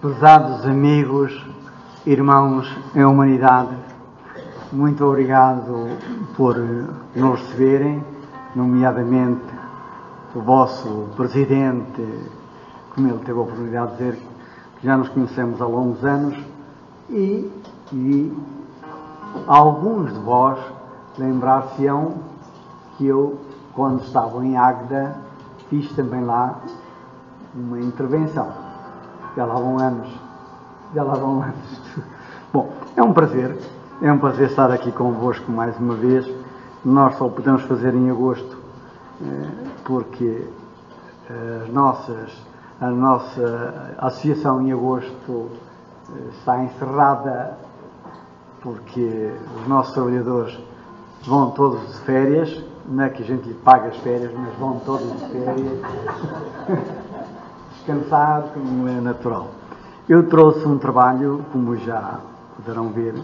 Prezados amigos, irmãos em humanidade, muito obrigado por nos receberem, nomeadamente o vosso presidente, como ele teve a oportunidade de dizer, que já nos conhecemos há longos anos, e alguns de vós lembrar-se-ão que eu, quando estava em Águeda, fiz também lá uma intervenção. Já lá vão anos. Bom, é um prazer estar aqui convosco mais uma vez. Nós só podemos fazer em agosto, porque a nossa associação em agosto está encerrada, porque os nossos trabalhadores vão todos de férias. Não é que a gente lhe paga as férias, mas vão todos de férias. Descansar, como é natural. Eu trouxe um trabalho, como já poderão ver,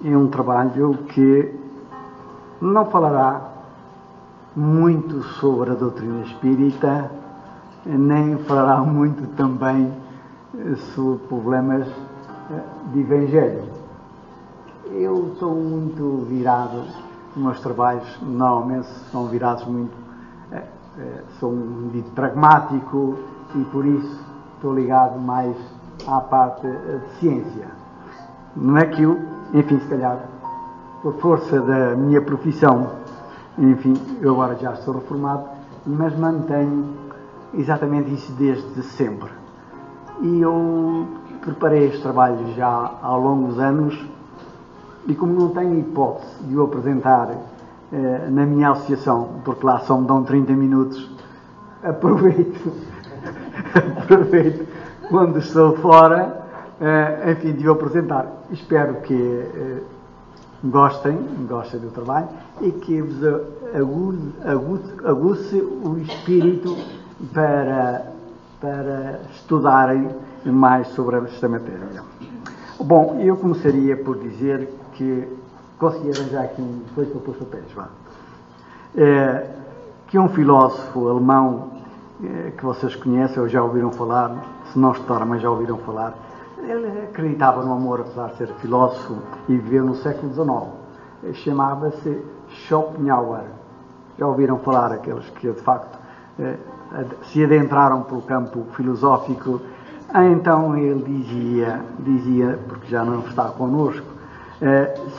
é um trabalho que não falará muito sobre a doutrina espírita, nem falará muito também sobre problemas de evangelho. Eu sou muito virado, os meus trabalhos normalmente são virados muito, sou um dito pragmático e por isso estou ligado mais à parte de ciência. Não é que eu, enfim, se calhar, por força da minha profissão, enfim, eu agora já estou reformado, mas mantenho exatamente isso desde sempre. E eu preparei este trabalho já ao longo dos anos e como não tenho hipótese de o apresentar na minha associação, porque lá só me dão 30 minutos, aproveito quando estou fora, enfim, de o apresentar. Espero que gostem do trabalho e que vos aguce o espírito para estudarem mais sobre esta matéria. Bom, eu começaria por dizer que consegui arranjar aqui depois para pôr os papéis, que um filósofo alemão que vocês conhecem ou já ouviram falar, se não estudaram, mas já ouviram falar, ele acreditava no amor, apesar de ser filósofo, e viveu no século XIX. Chamava-se Schopenhauer. Já ouviram falar aqueles que, de facto, se adentraram pelo campo filosófico. Então ele dizia, porque já não está connosco,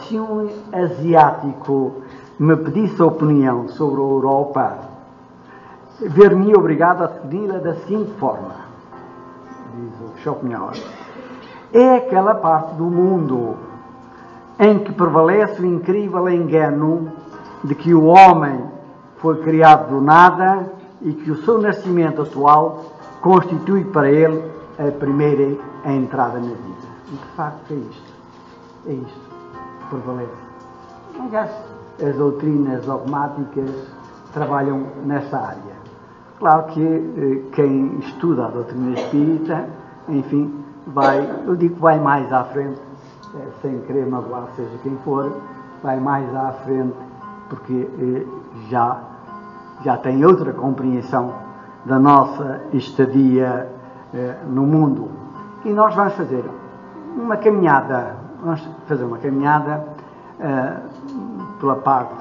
se um asiático me pedisse a opinião sobre a Europa, ver-me obrigado a defini-la da seguinte forma, diz o Schopenhauer: é aquela parte do mundo em que prevalece o incrível engano de que o homem foi criado do nada e que o seu nascimento atual constitui para ele a primeira entrada na vida. E de facto é isto que prevalece. Aliás, as doutrinas dogmáticas trabalham nesta área. Claro que quem estuda a doutrina espírita, enfim, vai mais à frente, sem querer magoar seja quem for, vai mais à frente porque já tem outra compreensão da nossa estadia no mundo. E nós vamos fazer uma caminhada, pela parte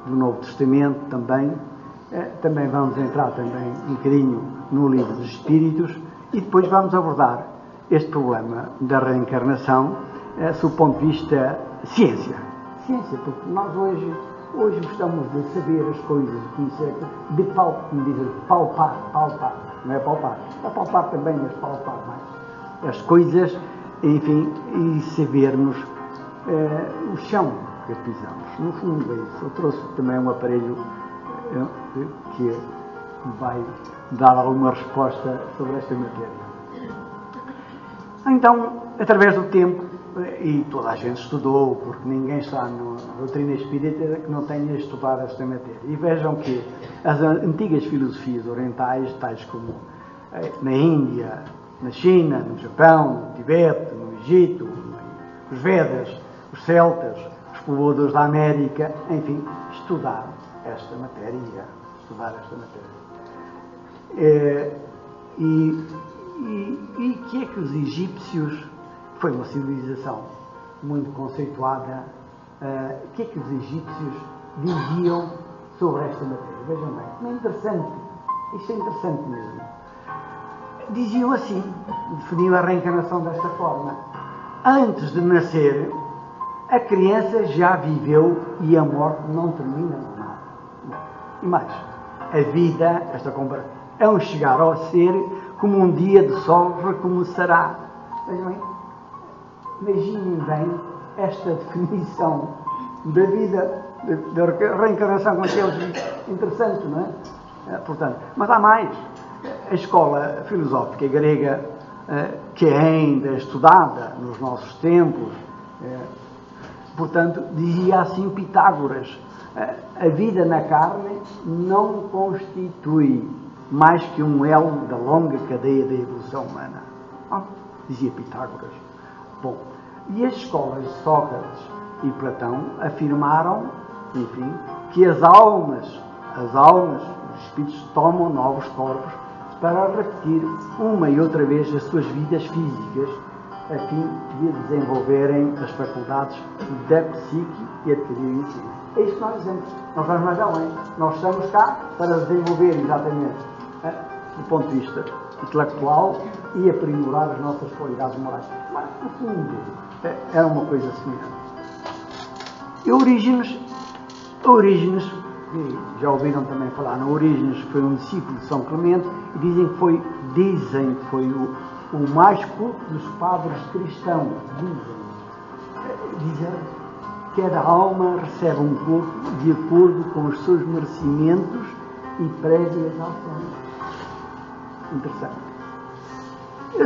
do Novo Testamento também. Também vamos entrar também um bocadinho no Livro dos Espíritos e depois vamos abordar este problema da reencarnação sob o ponto de vista ciência, porque nós hoje gostamos de saber as coisas, de conhecer, de palpar, não é palpar, é palpar também, mas palpar mais as coisas, enfim, e sabermos o chão que pisamos. No fundo é isso. Eu trouxe também um aparelho que vai dar alguma resposta sobre esta matéria. Então, através do tempo, e toda a gente estudou, porque ninguém está na doutrina espírita que não tenha estudado esta matéria. E vejam que as antigas filosofias orientais, tais como na Índia, na China, no Japão, no Tibete, no Egito, os Vedas, os celtas, os povoadores da América, enfim, estudaram esta matéria. E que é que os egípcios, foi uma civilização muito conceituada, o que é que os egípcios diziam sobre esta matéria? Vejam bem, é interessante, isto é interessante mesmo. Diziam assim, definiam a reencarnação desta forma: antes de nascer, a criança já viveu e a morte não termina com nada. E mais, a vida, esta comparação, é um chegar ao ser como um dia de sol recomeçará. Vejam bem, imaginem bem esta definição da vida, da reencarnação, como é interessante, não é? Portanto, mas há mais. A escola filosófica grega, que é ainda estudada nos nossos tempos, portanto, dizia assim Pitágoras: a vida na carne não constitui mais que um elo da longa cadeia da evolução humana. Dizia Pitágoras. Bom, e as escolas de Sócrates e Platão afirmaram, enfim, que as almas, os espíritos tomam novos corpos para repetir uma e outra vez as suas vidas físicas, a fim de desenvolverem as faculdades da psique e adquirirem isso. É isto que nós dizemos. Nós vamos mais além. Nós estamos cá para desenvolver exatamente, do ponto de vista intelectual, e aprimorar as nossas qualidades morais. Mas, no fundo, era uma coisa semelhante. E Orígenes, já ouviram também falar no Orígenes, foi um discípulo de São Clemente, e dizem que foi o mais culto dos padres cristãos. Dizem que cada alma recebe um corpo de acordo com os seus merecimentos e prévias ações. Interessante.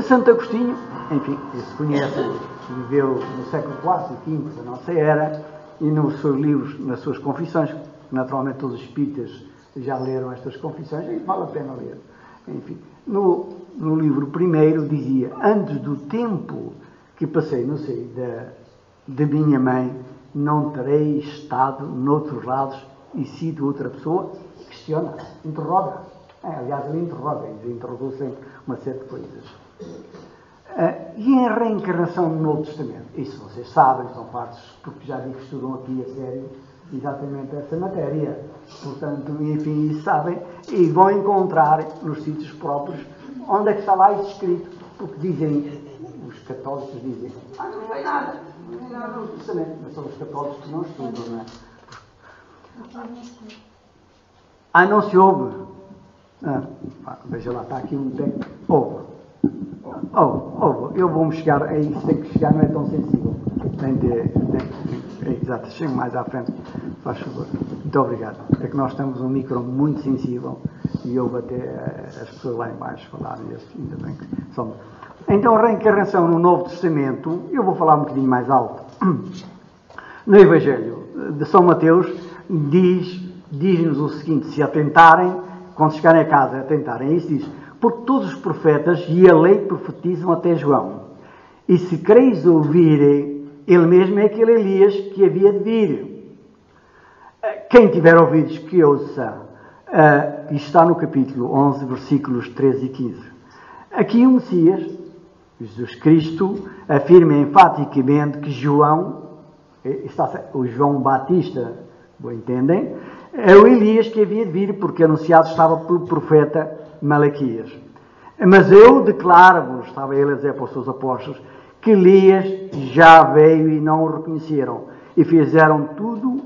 Santo Agostinho, enfim, se conhece, viveu no século IV e V da nossa era, e nos seus livros, nas suas confissões, naturalmente todos os espíritas já leram estas confissões, e vale a pena ler. Enfim, no livro primeiro dizia: antes do tempo que passei no seio da minha mãe, não terei estado noutros lados e sido outra pessoa. Questiona, interroga. Aliás, ele interrogou sempre uma série de coisas. E em reencarnação no Novo Testamento? Isso vocês sabem, são partes, porque já vi que estudam aqui a sério exatamente essa matéria. Portanto, enfim, sabem, e vão encontrar nos sítios próprios onde é que está lá isso escrito. Porque dizem, os católicos dizem: não vem nada no Novo Testamento. Mas são os católicos que não estudam, não é? Não se ouve. Veja lá, está aqui um texto. Ouve. Eu vou-me chegar a isso, tem que chegar, não é tão sensível. Exato, chego mais à frente, faz favor. Muito obrigado. É que nós temos um micro muito sensível e eu até as pessoas lá em baixo falarem, ainda bem que somos. Então, a reencarnação no Novo Testamento, eu vou falar um bocadinho mais alto. No Evangelho de São Mateus, diz-nos o seguinte: se atentarem, quando chegarem a casa, atentarem, isso diz: porque todos os profetas e a lei profetizam até João. E se quereis ouvir, ele mesmo é aquele Elias que havia de vir. Quem tiver ouvidos, que ouça. Isto está no capítulo 11, versículos 13 e 15. Aqui o Messias, Jesus Cristo, afirma enfaticamente que João, o João Batista, entendem? É o Elias que havia de vir, porque anunciado estava pelo profeta Malaquias. Mas eu declaro-vos, estava ele a dizer para os seus apóstolos, que Elias já veio e não o reconheceram, e fizeram tudo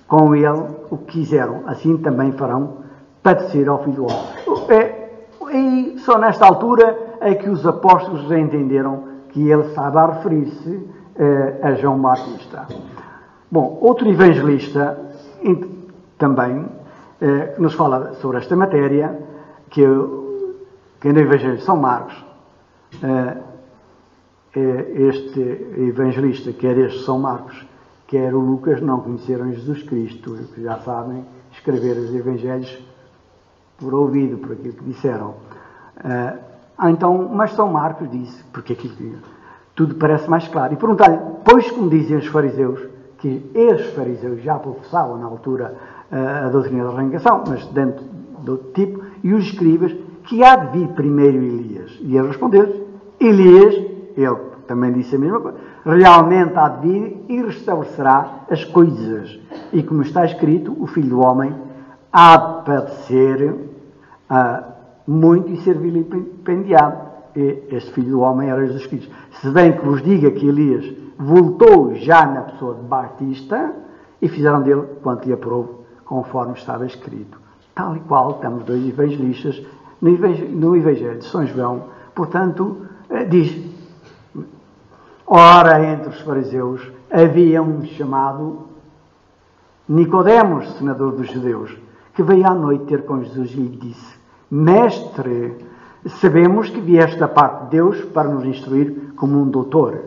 com ele o que quiseram. Assim também farão padecer ao Filho do Homem. E só nesta altura é que os apóstolos entenderam que ele estava a referir-se a João Batista. Bom, outro evangelista também que nos fala sobre esta matéria, que no Evangelho de São Marcos, este evangelista, quer este São Marcos, quer o Lucas, não conheceram Jesus Cristo, que já sabem escrever os Evangelhos por ouvido, por aquilo que disseram. Então, mas São Marcos disse, porque aquilo tudo parece mais claro, e perguntar-lhe: pois, como dizem os fariseus, que estes fariseus já professavam na altura a doutrina da reencarnação, mas dentro do outro tipo, e os escribas, que há de vir primeiro Elias? E ele respondeu: Elias, ele também disse a mesma coisa, realmente há de vir e restabelecerá as coisas. E como está escrito, o Filho do Homem há de padecer muito e ser vilipendiado. E este Filho do Homem era Jesus Cristo. Se bem que vos diga que Elias voltou já na pessoa de Batista e fizeram dele quanto lhe aprouve, conforme estava escrito. Tal e qual, temos dois evangelistas no Evangelho de São João, portanto, diz: ora, entre os fariseus havia um chamado Nicodemos, senador dos judeus, que veio à noite ter com Jesus e lhe disse: Mestre, sabemos que vieste da parte de Deus para nos instruir como um doutor,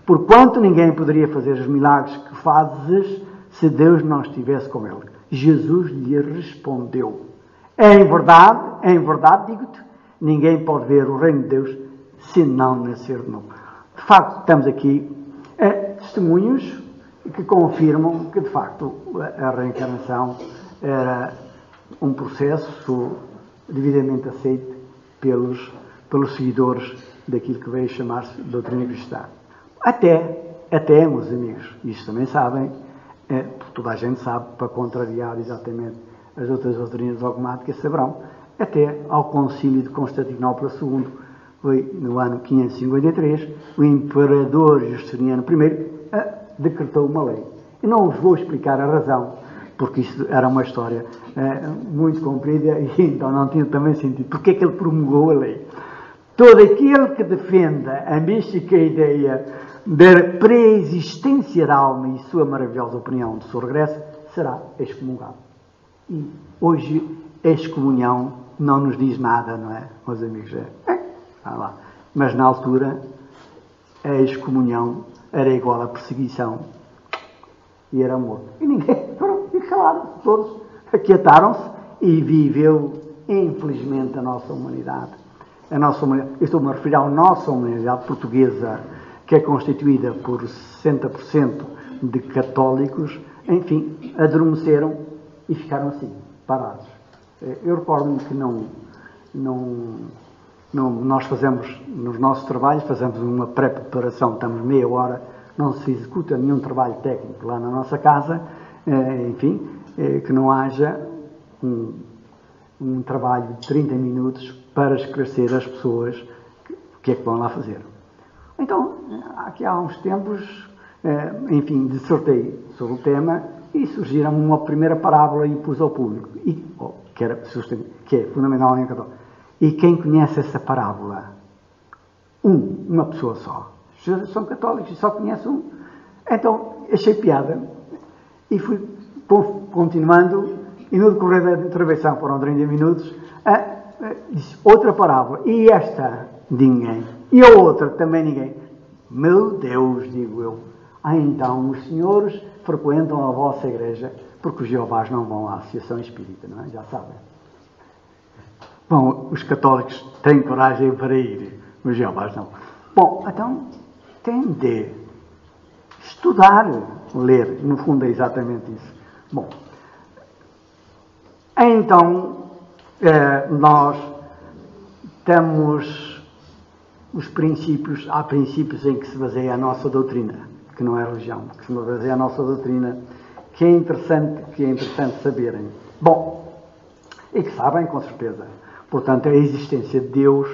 porquanto ninguém poderia fazer os milagres que fazes se Deus não estivesse com ele. Jesus lhe respondeu: em verdade digo-te, ninguém pode ver o reino de Deus se não nascer de novo. De facto, estamos aqui testemunhos que confirmam que, de facto, a reencarnação era um processo devidamente aceito pelos seguidores daquilo que veio chamar-se doutrina cristã. Até, meus amigos, isto também sabem, toda a gente sabe, para contrariar exatamente as outras doutrinas dogmáticas, saberão, até ao concílio de Constantinopla II, foi no ano 553, o imperador Justiniano I decretou uma lei. Eu não vos vou explicar a razão, porque isso era uma história muito comprida e então não tinha também sentido. Porque é que ele promulgou a lei? Todo aquele que defenda a mística ideia da pré-existência da alma e sua maravilhosa opinião de seu regresso será excomungado. E hoje a excomunhão não nos diz nada, não é, meus amigos? Lá. Mas na altura a excomunhão era igual à perseguição e era morto. E ninguém, e calaram, todos aquietaram-se e viveu, infelizmente, a nossa humanidade. Eu estou-me a referir à nossa humanidade portuguesa, que é constituída por 60% de católicos, enfim, adormeceram e ficaram assim, parados. Eu recordo-me que nós fazemos, nos nossos trabalhos, fazemos uma pré-preparação, estamos meia hora, não se executa nenhum trabalho técnico lá na nossa casa, enfim, que não haja um trabalho de 30 minutos para esclarecer as pessoas o que é que vão lá fazer. Então, aqui há uns tempos, enfim, dissertei sobre o tema e surgiram uma primeira parábola e pus ao público, que é fundamentalmente católica. E quem conhece essa parábola? Uma pessoa só. São católicos e só conhece um. Então, achei piada e fui continuando e no decorrer da intervenção, foram 30 minutos, disse outra parábola. E esta? Ninguém. E a outra? Também ninguém. Meu Deus, digo eu. Então os senhores frequentam a vossa igreja porque os Jeovás não vão à Associação Espírita, não é? Já sabem. Bom, os católicos têm coragem para ir, os Jeovás não. Bom, então tem de estudar, ler, no fundo é exatamente isso. Bom, então nós temos os princípios, há princípios em que se baseia a nossa doutrina, que não é religião, que se baseia a nossa doutrina, que é interessante saberem. Bom, e que sabem com certeza. Portanto, a existência de Deus,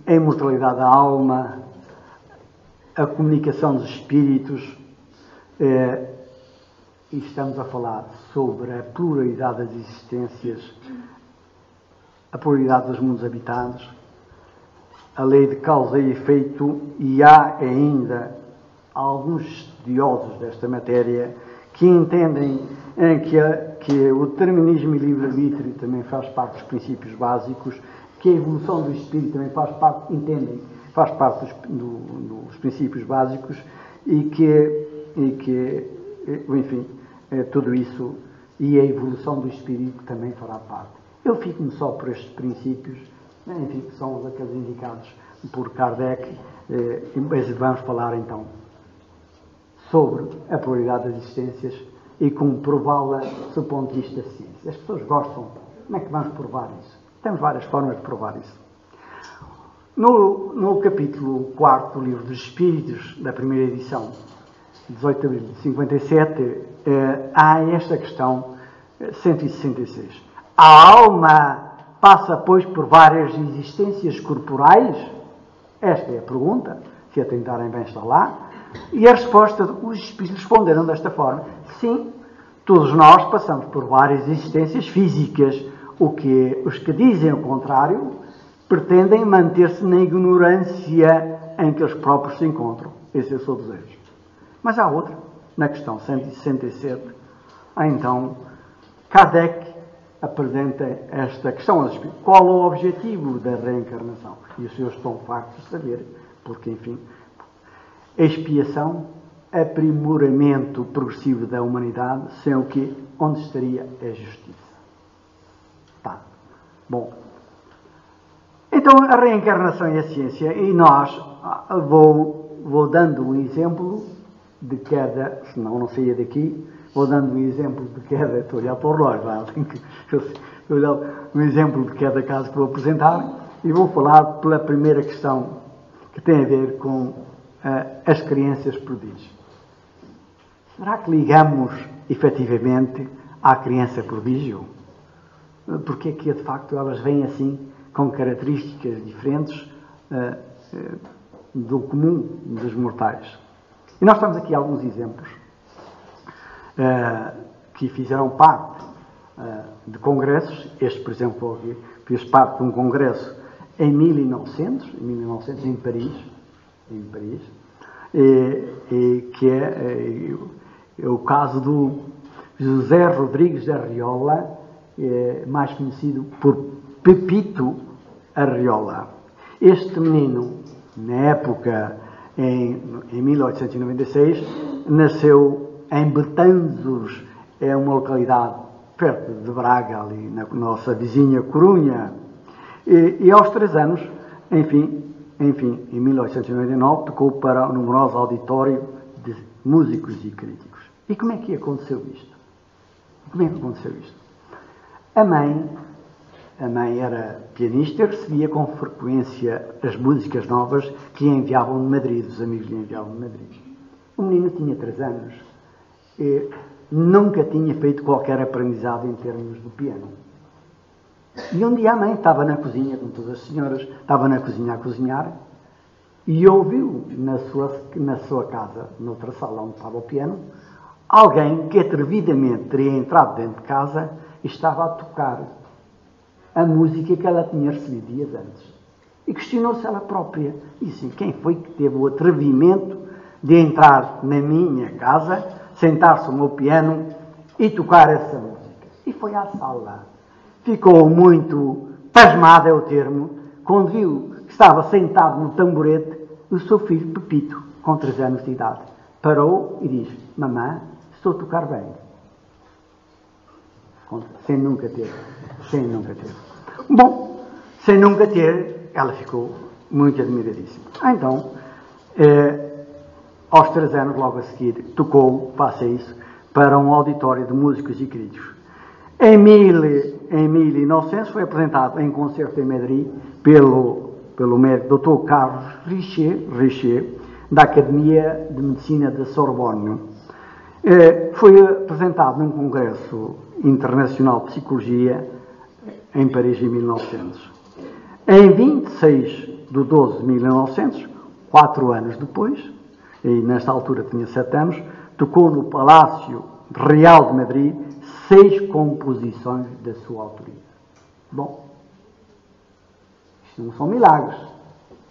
a imortalidade da alma, a comunicação dos espíritos, e estamos a falar sobre a pluralidade das existências, a pluralidade dos mundos habitados, a lei de causa e efeito, e há ainda alguns estudiosos desta matéria que entendem que o determinismo e livre-arbítrio também faz parte dos princípios básicos, que a evolução do espírito também faz parte dos princípios básicos e que enfim, tudo isso e a evolução do espírito também fará parte. Eu fico-me só por estes princípios, enfim, que são aqueles indicados por Kardec, mas vamos falar então sobre a pluralidade das existências e como prová-la do ponto de vista da ciência. As pessoas gostam. Como é que vamos provar isso? Temos várias formas de provar isso. No capítulo 4 do Livro dos Espíritos, da primeira edição, 18 de abril de 57, há esta questão 166. A alma passa, pois, por várias existências corporais? Esta é a pergunta, se atentarem bem está lá. E a resposta, os espíritos responderam desta forma: sim, todos nós passamos por várias existências físicas. Os que dizem o contrário pretendem manter-se na ignorância em que eles próprios se encontram. Esse é o seu desejo. Mas há outra, na questão 167, então Kardec apresenta esta questão aos espíritos. Qual o objetivo da reencarnação? E os senhores estão fartos de saber, porque, enfim, expiação, aprimoramento progressivo da humanidade, sem o que, onde estaria a justiça? Tá. Bom. Então, a reencarnação e a ciência, e nós, vou dando um exemplo de cada, senão não saía daqui, vou dando um exemplo de cada, estou a olhar para o relógio, estou a olhar um exemplo de cada caso que vou apresentar, e vou falar pela primeira questão, que tem a ver com as crianças prodígio. Será que ligamos, efetivamente, à criança prodígio? Porque é que, de facto, elas vêm assim, com características diferentes do comum dos mortais? E nós temos aqui alguns exemplos que fizeram parte de congressos. Este, por exemplo, fez parte de um congresso em 1900 em Paris, que é o caso do José Rodrigues Arriola, mais conhecido por Pepito Arriola. Este menino, na época, em 1896, nasceu em Betanzos, é uma localidade perto de Braga, ali na nossa vizinha Corunha. E aos 3 anos, enfim, em 1899, tocou para o numeroso auditório de músicos e críticos. E como é que aconteceu isto? A mãe era pianista e recebia com frequência as músicas novas que lhe enviavam de Madrid, os amigos lhe enviavam de Madrid. O menino tinha 3 anos e nunca tinha feito qualquer aprendizado em termos de piano. E um dia a mãe estava na cozinha, como todas as senhoras, estava na cozinha a cozinhar e ouviu na sua casa, noutra sala onde estava o piano, alguém que atrevidamente teria entrado dentro de casa e estava a tocar a música que ela tinha recebido dias antes. E questionou-se ela própria. E disse: quem foi que teve o atrevimento de entrar na minha casa, sentar-se ao meu piano e tocar essa música? E foi à sala. Ficou muito pasmada, é o termo, quando viu que estava sentado no tamborete o seu filho Pepito, com 3 anos de idade. Parou e disse: mamãe, estou a tocar bem. Sem nunca ter. Bom, sem nunca ter, ela ficou muito admiradíssima. Então, aos 3 anos, logo a seguir, tocou, faça isso, para um auditório de músicos e críticos. Em 1900 foi apresentado em concerto em Madrid pelo médico Dr. Carlos Richer, da Academia de Medicina da Sorbonne. Foi apresentado num congresso internacional de psicologia em Paris em 1900. Em 26 de 12 de 1900, 4 anos depois, e nesta altura tinha 7 anos, tocou no Palácio Real de Madrid 6 composições da sua autoria. Bom, isto não são milagres.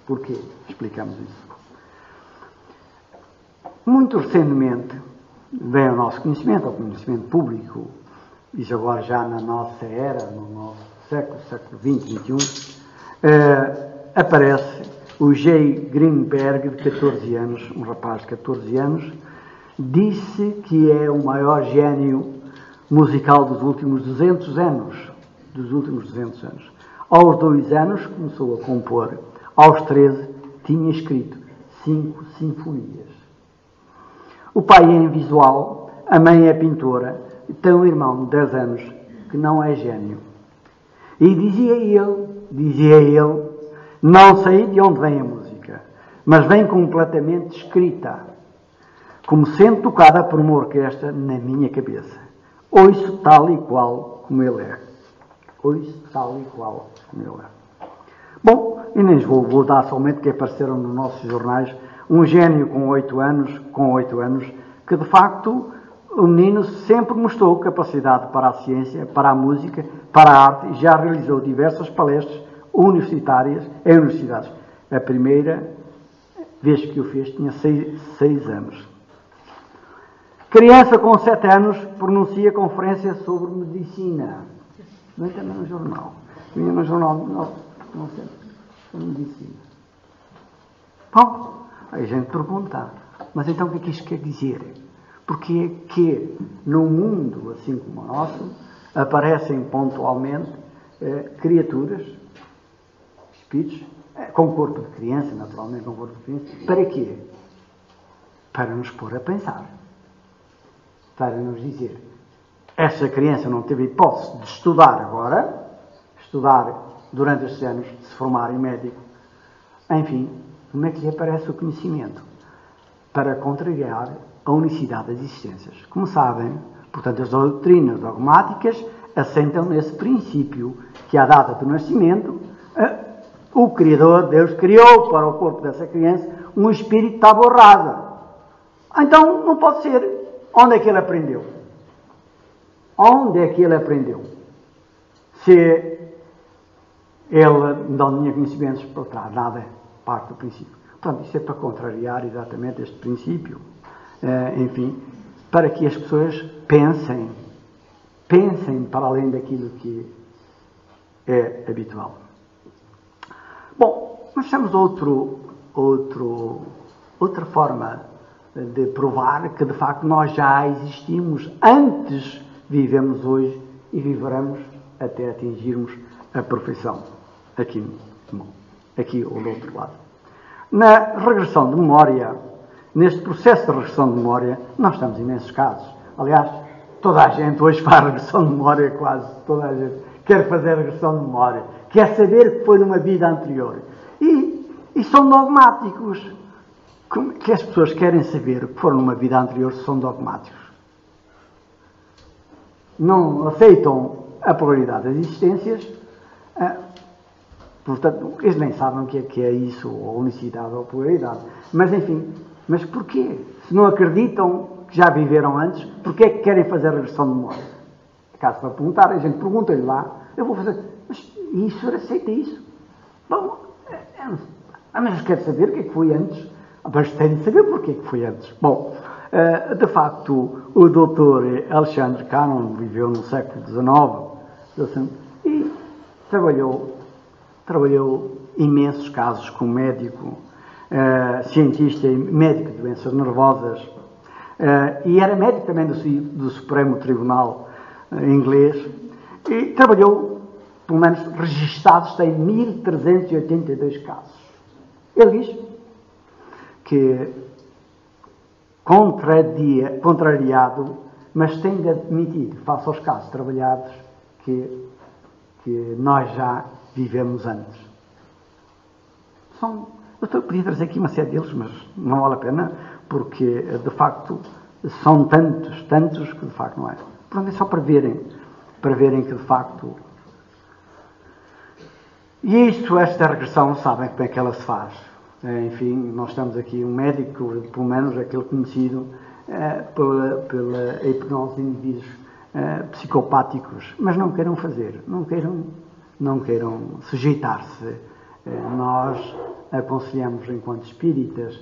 Porquê? Explicamos isso. Muito recentemente, veio ao nosso conhecimento, ao conhecimento público, isso agora já na nossa era, no nosso século XX, XXI, aparece o J. Greenberg, de 14 anos, um rapaz de 14 anos, disse que é o maior gênio musical dos últimos 200 anos. Aos 2 anos começou a compor. Aos 13 tinha escrito 5 sinfonias. O pai é invisual, a mãe é pintora, e tem um irmão de 10 anos que não é gênio. E dizia ele Não sei de onde vem a música, mas vem completamente escrita, como sendo tocada por uma orquestra na minha cabeça. Ouço tal e qual como ele é. Ouço tal e qual como ele é. Bom, e nem vou dar somente que apareceram nos nossos jornais um gênio com 8 anos, que de facto o menino sempre mostrou capacidade para a ciência, para a música, para a arte, e já realizou diversas palestras universitárias em universidades. A primeira vez que o fez tinha 6 anos. Criança com 7 anos pronuncia conferência sobre medicina. Vem também no jornal. Vinha no jornal, não sei, sobre medicina. Bom, aí a gente pergunta, mas então o que é que isto quer dizer? Porque é que num mundo assim como o nosso aparecem pontualmente criaturas, espíritos, com corpo de criança, naturalmente, com corpo de criança. Para quê? Para nos pôr a pensar. Para nos dizer, essa criança não teve hipótese de estudar agora, estudar durante estes anos, de se formar em médico. Enfim, como é que lhe aparece o conhecimento? Para contrariar a unicidade das existências. Como sabem, portanto, as doutrinas dogmáticas assentam nesse princípio que, à data do nascimento, o Criador, Deus, criou para o corpo dessa criança um espírito que estava honrado. Então, não pode ser. Onde é que ele aprendeu? Onde é que ele aprendeu? Se ele não tinha conhecimentos por trás, nada, parte do princípio. Portanto, isso é para contrariar exatamente este princípio. Enfim, para que as pessoas pensem para além daquilo que é habitual. Bom, nós temos outra forma de provar que de facto nós já existimos antes, vivemos hoje e viveremos até atingirmos a perfeição aqui ou do outro lado. Na regressão de memória, neste processo de regressão de memória, nós temos imensos casos. Aliás, toda a gente hoje faz regressão de memória, quase toda a gente quer fazer regressão de memória, quer saber o que foi numa vida anterior. E são dogmáticos. Que as pessoas querem saber o que foram numa vida anterior, são dogmáticos. Não aceitam a pluralidade das existências, portanto, eles nem sabem o que é isso, ou unicidade ou pluralidade. Mas, enfim, mas porquê? Se não acreditam que já viveram antes, porquê é que querem fazer a regressão de memória? Caso para perguntar, a gente pergunta-lhe lá, eu vou fazer, mas o senhor aceita isso? Bom, mas eu quero saber o que é que foi antes. Mas tem de saber porque é que foi antes. Bom, de facto, o Dr. Alexandre Canon viveu no século XIX e trabalhou imensos casos como médico, cientista e médico de doenças nervosas, e era médico também do Supremo Tribunal inglês, e trabalhou, pelo menos registados, tem 1382 casos. Ele diz que, contrariado, mas tem de admitir, face aos casos trabalhados, que nós já vivemos antes. Eu podia trazer aqui uma série deles, mas não vale a pena, porque, de facto, são tantos que, de facto, não é. Portanto, é só para verem que, de facto... E esta regressão, sabem como é que ela se faz. Enfim, nós temos aqui um médico, pelo menos aquele conhecido, pela hipnose de indivíduos psicopáticos, mas não queiram fazer, não queiram sujeitar-se. Nós aconselhamos, enquanto espíritas,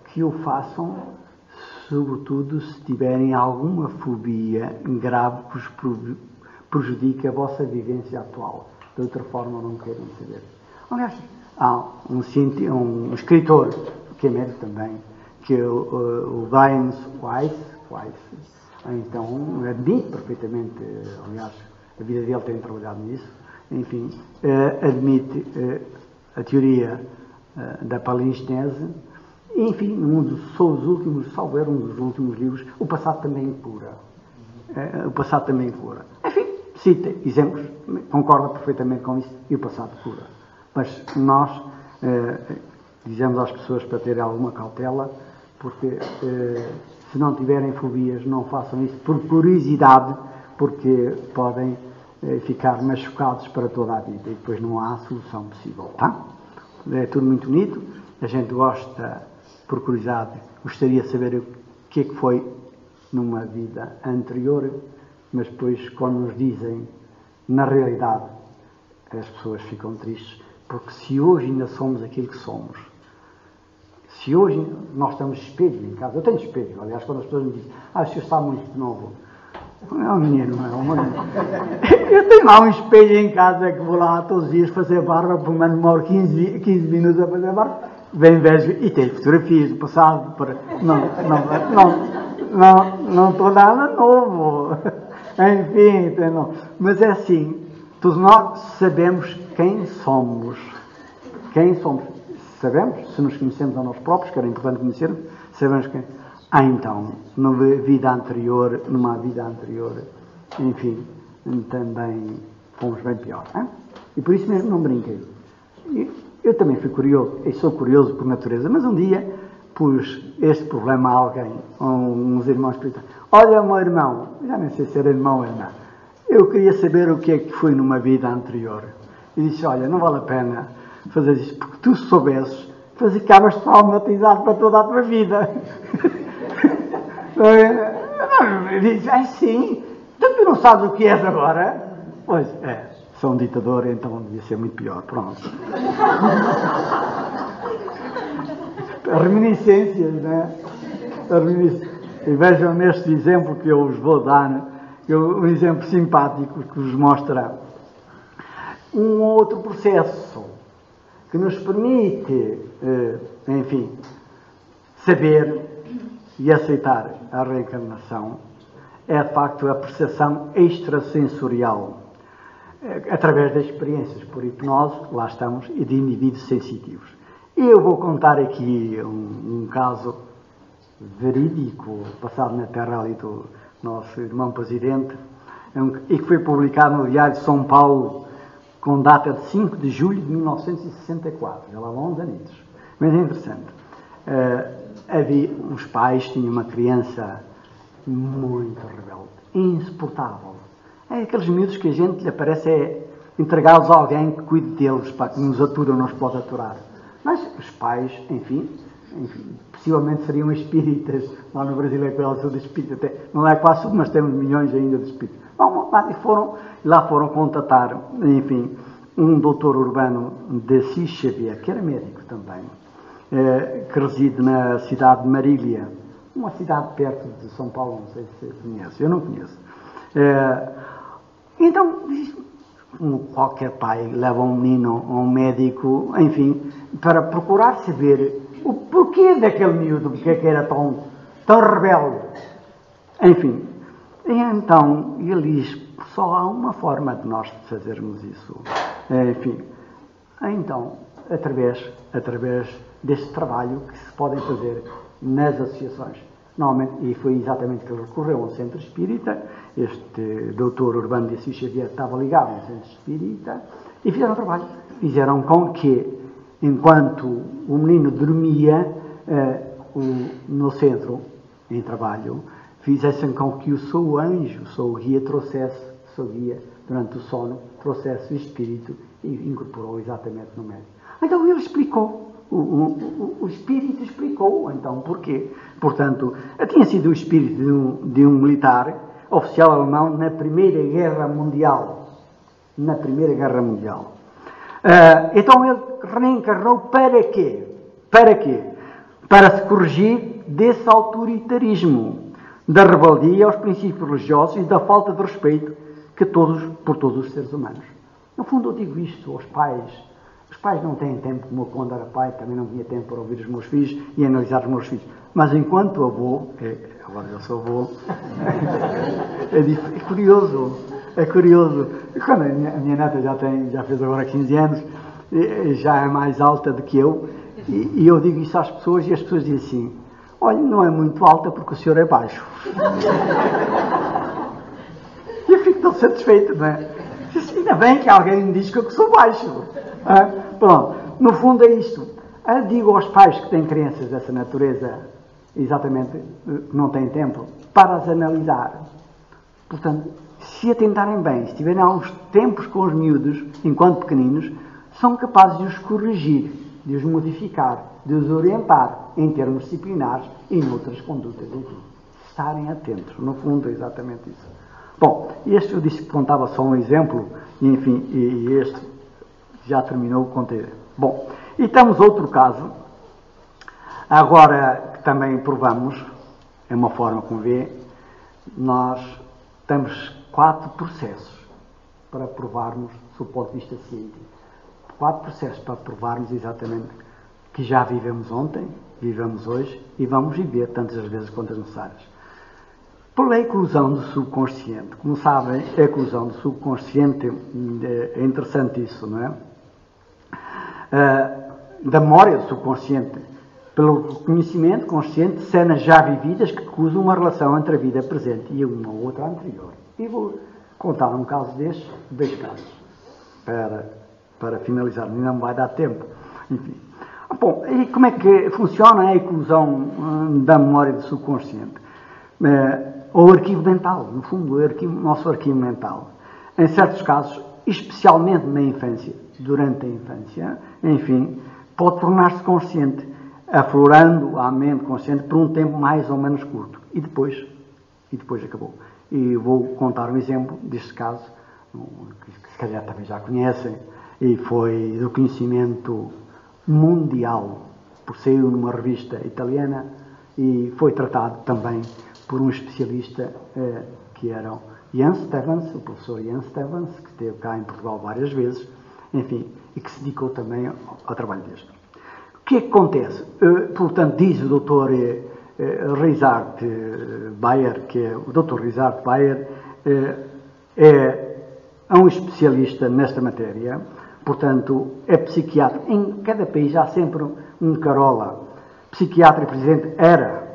que o façam, sobretudo se tiverem alguma fobia grave que os prejudique a vossa vivência atual. De outra forma, não queiram saber. Aliás, há um escritor, que é médico também, que é o Brian Weiss, então admite perfeitamente, aliás, a vida dele tem trabalhado nisso, enfim, admite a teoria da palinstinese, enfim, um dos últimos livros, O Passado Também Cura. Enfim, cita exemplos, concorda perfeitamente com isso e o passado cura. Mas nós dizemos às pessoas para terem alguma cautela, porque se não tiverem fobias, não façam isso por curiosidade, porque podem ficar machucados para toda a vida e depois não há solução possível, tá? É tudo muito bonito, a gente gosta, por curiosidade, gostaria de saber o que é que foi numa vida anterior, mas depois quando nos dizem, na realidade, as pessoas ficam tristes, porque se hoje ainda somos aquilo que somos, se hoje nós temos espelho em casa, eu tenho espelho, aliás, quando as pessoas me dizem, o senhor está muito novo, não, menino, eu tenho lá um espelho em casa que vou lá todos os dias fazer barba, por menos demoro 15 minutos a fazer barba, bem vejo, e tem fotografias do passado, não estou nada novo, enfim, não. Mas é assim, todos nós sabemos quem somos, sabemos, se nos conhecemos a nós próprios, que era importante conhecermos, sabemos quem. Então, numa vida anterior, enfim, também fomos bem pior. Hein? E por isso mesmo não brinquei. Eu também fui curioso, e sou curioso por natureza, mas um dia pus este problema a alguém, a uns irmãos espirituais. Olha, meu irmão, já nem sei se era irmão ou irmã, eu queria saber o que é que foi numa vida anterior. E disse, olha, não vale a pena fazer isso, porque tu soubesses, ficavas traumatizado para toda a tua vida. Eu disse, sim, tu não sabes o que és agora? Pois, sou um ditador, então devia ser muito pior, pronto. Reminiscências, né? E vejam neste exemplo que eu vos vou dar, um exemplo simpático que vos mostra um outro processo que nos permite, enfim, saber e aceitar a reencarnação, é de facto a percepção extrasensorial, através das experiências por hipnose, lá estamos, e de indivíduos sensitivos. Eu vou contar aqui um caso verídico, passado na terra ali do nosso irmão presidente, e que foi publicado no Diário de São Paulo, com data de 5 de julho de 1964, já lá vão uns anitos. Mas é interessante. Havia uns pais, tinham uma criança muito rebelde, insuportável. É aqueles miúdos que a gente lhe parece entregá-los a alguém que cuide deles, para que nos atura ou nos pode aturar. Mas os pais, enfim, possivelmente seriam espíritas. Lá no Brasil é quase tudo espírita, não é quase tudo, mas temos milhões ainda de espíritas. Bom, lá foram contatar, enfim, um doutor Urbano de Assis Xavier, que era médico também, que reside na cidade de Marília, uma cidade perto de São Paulo, não sei se você conhece, eu não conheço. Então, como qualquer pai leva um menino a um médico, enfim, para procurar saber o porquê daquele miúdo, porque é que era tão rebelde. Enfim, e então ele diz, só há uma forma de nós fazermos isso. Enfim, então, através deste trabalho que se podem fazer nas associações. Normalmente, e foi exatamente que ele recorreu a um centro espírita, este doutor Urbano de Assis Xavier estava ligado a um centro espírita, e fizeram o trabalho. Fizeram com que, enquanto o menino dormia no centro, em trabalho, fizessem com que o seu anjo, o seu guia, durante o sono, trouxesse o espírito e incorporou exatamente no médico. Então ele explicou. O espírito explicou, então, porquê. Portanto, tinha sido o espírito de um militar, oficial alemão, na Primeira Guerra Mundial. Então ele reencarnou para quê? Para se corrigir desse autoritarismo, da rebeldia aos princípios religiosos e da falta de respeito por todos os seres humanos. No fundo, eu digo isto aos pais. Os pais não têm tempo, como eu quando era pai, também não tinha tempo para ouvir os meus filhos e analisar os meus filhos. Mas enquanto avô, agora eu sou avô, é curioso. Quando a minha neta já fez agora 15 anos, já é mais alta do que eu, e eu digo isso às pessoas e as pessoas dizem assim, olha, não é muito alta porque o senhor é baixo. E eu fico estou satisfeito, não é? Disse, ainda bem que alguém me diz que eu sou baixo. Pronto, no fundo é isto. Digo aos pais que têm crianças dessa natureza, exatamente, que não têm tempo, para as analisar. Portanto, se atentarem bem, se tiverem alguns tempos com os miúdos, enquanto pequeninos, são capazes de os corrigir, de os modificar, de os orientar em termos disciplinares e noutras condutas. Enfim, estarem atentos. No fundo, é exatamente isso. Bom, este eu disse que contava só um exemplo, e enfim, e este já terminou o conteúdo. Bom, e temos outro caso, agora que também provamos, é uma forma como vê, nós temos 4 processos para provarmos, do ponto de vista científico. 4 processos para provarmos exatamente que já vivemos ontem, vivemos hoje e vamos viver tantas vezes quantas necessárias. Pela eclosão do subconsciente. Como sabem, a eclosão do subconsciente, é interessante isso, não é? Da memória do subconsciente, pelo reconhecimento consciente de cenas já vividas que cruzam uma relação entre a vida presente e uma outra anterior. E vou contar um caso destes, 2 casos, para finalizar, não me vai dar tempo. Enfim. Bom, e como é que funciona a eclosão da memória do subconsciente? Ou arquivo mental, no fundo, o nosso arquivo mental. Em certos casos, especialmente na infância, durante a infância, enfim, pode tornar-se consciente, aflorando a mente consciente por um tempo mais ou menos curto. E depois acabou. E vou contar um exemplo deste caso, que se calhar também já conhecem, e foi do conhecimento mundial, por saiu numa revista italiana, e foi tratado também por um especialista que era o Ian Stevens, o professor Ian Stevens, que esteve cá em Portugal várias vezes, enfim, e que se dedicou também ao trabalho deste. O que é que acontece? Portanto, diz o Dr. Richard Bayer, que é o Dr. Richard Bayer, é um especialista nesta matéria, portanto, é psiquiatra. Em cada país há sempre um carola. Psiquiatra e presidente era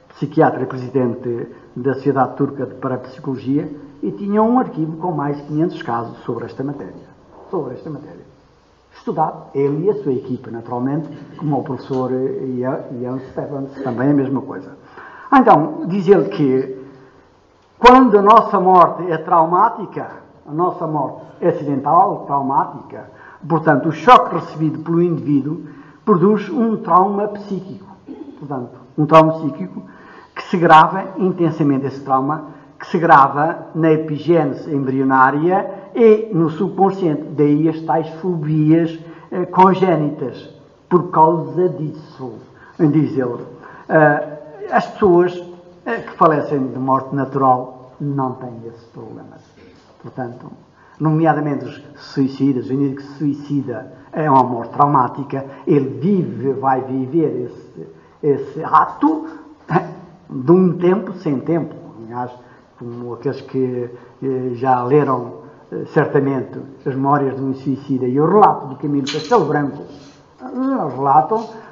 psiquiatra e presidente da Sociedade Turca de Parapsicologia e tinha um arquivo com mais de 500 casos sobre esta matéria. Estudado, ele e a sua equipa, naturalmente, como o professor Ian Stevens, também a mesma coisa. Então, diz ele que quando a nossa morte é traumática, a nossa morte é acidental, traumática, portanto, o choque recebido pelo indivíduo produz um trauma psíquico. Portanto, um trauma psíquico que se grava intensamente, esse trauma, que se grava na epigênese embrionária e no subconsciente. Daí as tais fobias congénitas. Por causa disso, diz ele. As pessoas que falecem de morte natural não têm esses problemas. Portanto, nomeadamente os suicidas, o indivíduo que se suicida é uma morte traumática, ele vai viver esse ato de um tempo sem tempo. Aliás, como aqueles que já leram certamente as memórias de um suicida e o relato do Caminho do Castelo Branco,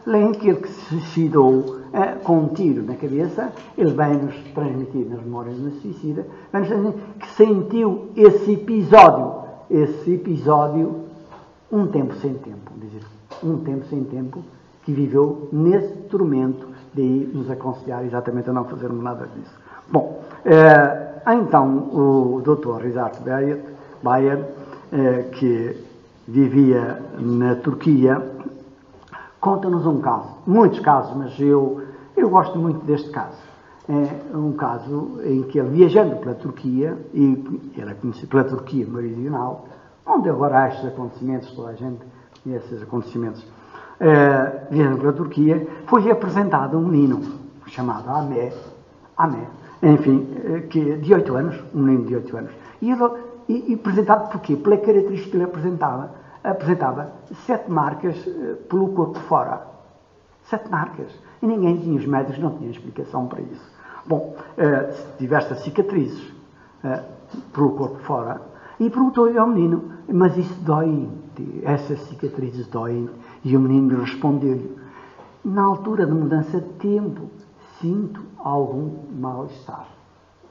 leem que ele que se suicidou com um tiro na cabeça, ele vai-nos transmitir nas memórias de um suicida, vai-nos dizer que sentiu esse episódio um tempo sem tempo, que viveu nesse tormento, daí nos aconselhar exatamente a não fazermos nada disso. Bom, então o Dr. Richard Bayer, que vivia na Turquia, conta-nos um caso, muitos casos, mas eu gosto muito deste caso. É um caso em que ele, viajando pela Turquia, e era conhecido pela Turquia meridional, onde agora há estes acontecimentos, toda a gente conhece esses acontecimentos, viajando pela Turquia, foi apresentado um menino chamado Amé, enfim, que de 8 anos, um menino de 8 anos. E apresentado porquê? Pela característica que ele apresentava 7 marcas pelo corpo fora. 7 marcas. E ninguém tinha, os médicos não tinham explicação para isso. Bom, diversas cicatrizes pelo corpo fora. E perguntou-lhe ao menino, mas isso dói-te? Essas cicatrizes doem? E o menino respondeu-lhe, na altura de mudança de tempo, sinto algum mal-estar.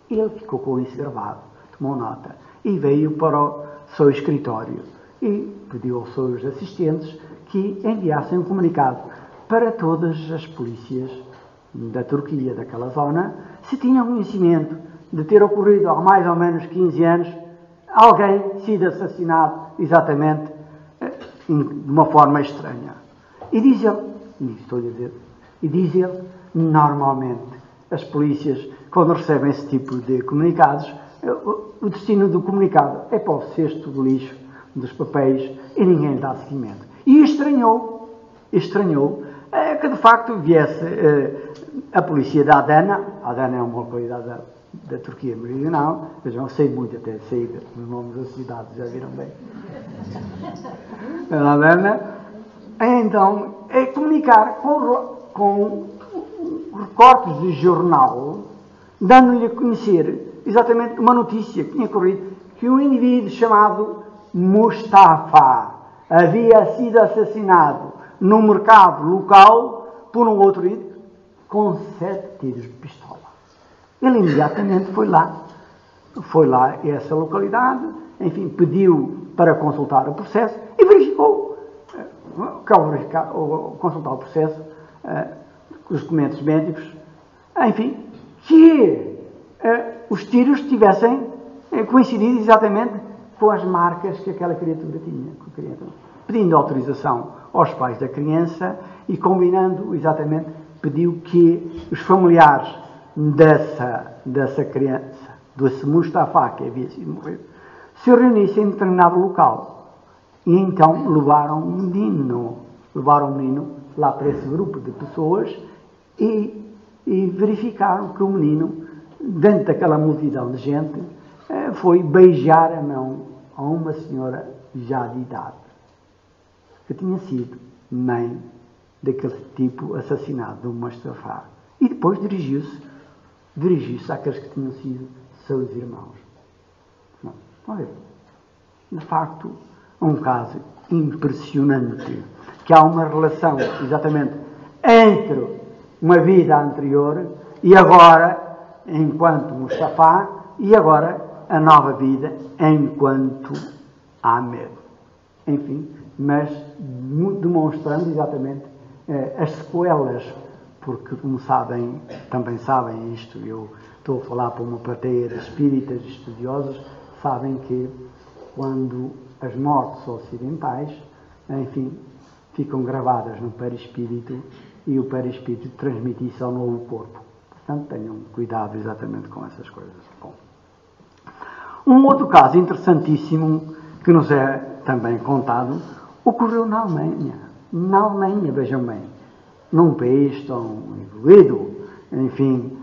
Ele ficou com isso gravado, tomou nota. e veio para o seu escritório e pediu aos seus assistentes que enviassem um comunicado para todas as polícias da Turquia, daquela zona, se tinham conhecimento de ter ocorrido há mais ou menos 15 anos alguém sido assassinado exatamente de uma forma estranha. E diz ele, normalmente as polícias, quando recebem esse tipo de comunicados, o destino do comunicado é para o cesto de lixo dos papéis e ninguém lhe dá seguimento. E estranhou que de facto viesse a polícia da Adana é uma localidade da Turquia meridional, vejam, eu sei muito até sair nos nomes das cidades, já viram bem? A Adana, então, é comunicar com recortes de jornal, dando-lhe a conhecer exatamente uma notícia que tinha corrido, que um indivíduo chamado Mustafa havia sido assassinado no mercado local por um outro indivíduo com 7 tiros de pistola. Ele imediatamente foi lá a essa localidade, enfim, pediu para consultar o processo e verificou, consultar o processo, os documentos médicos, enfim, que os tiros tivessem coincidido exatamente com as marcas que aquela criatura tinha. Pedindo autorização aos pais da criança e combinando exatamente, pediu que os familiares dessa criança, desse Mustafa que havia sido morrido, se reunissem em determinado local. E então levaram um menino lá para esse grupo de pessoas e verificaram que o menino, dentro daquela multidão de gente, foi beijar a mão a uma senhora já de idade, que tinha sido mãe daquele tipo assassinado, do Mustafa. E depois dirigiu-se àqueles que tinham sido seus irmãos. Olha, de facto, um caso impressionante, que há uma relação exatamente entre uma vida anterior e agora, enquanto Mustafa, e agora a nova vida enquanto Ahmed. Enfim, mas demonstrando exatamente as sequelas, porque, como sabem, também sabem isto, eu estou a falar para uma plateia de espíritas estudiosos, sabem que quando as mortes ocidentais, enfim, ficam gravadas no perispírito e o perispírito transmite isso ao novo corpo. Portanto, tenham cuidado exatamente com essas coisas. Bom. Um outro caso interessantíssimo que nos é também contado ocorreu na Alemanha. Na Alemanha, vejam bem, num país tão evoluído, enfim,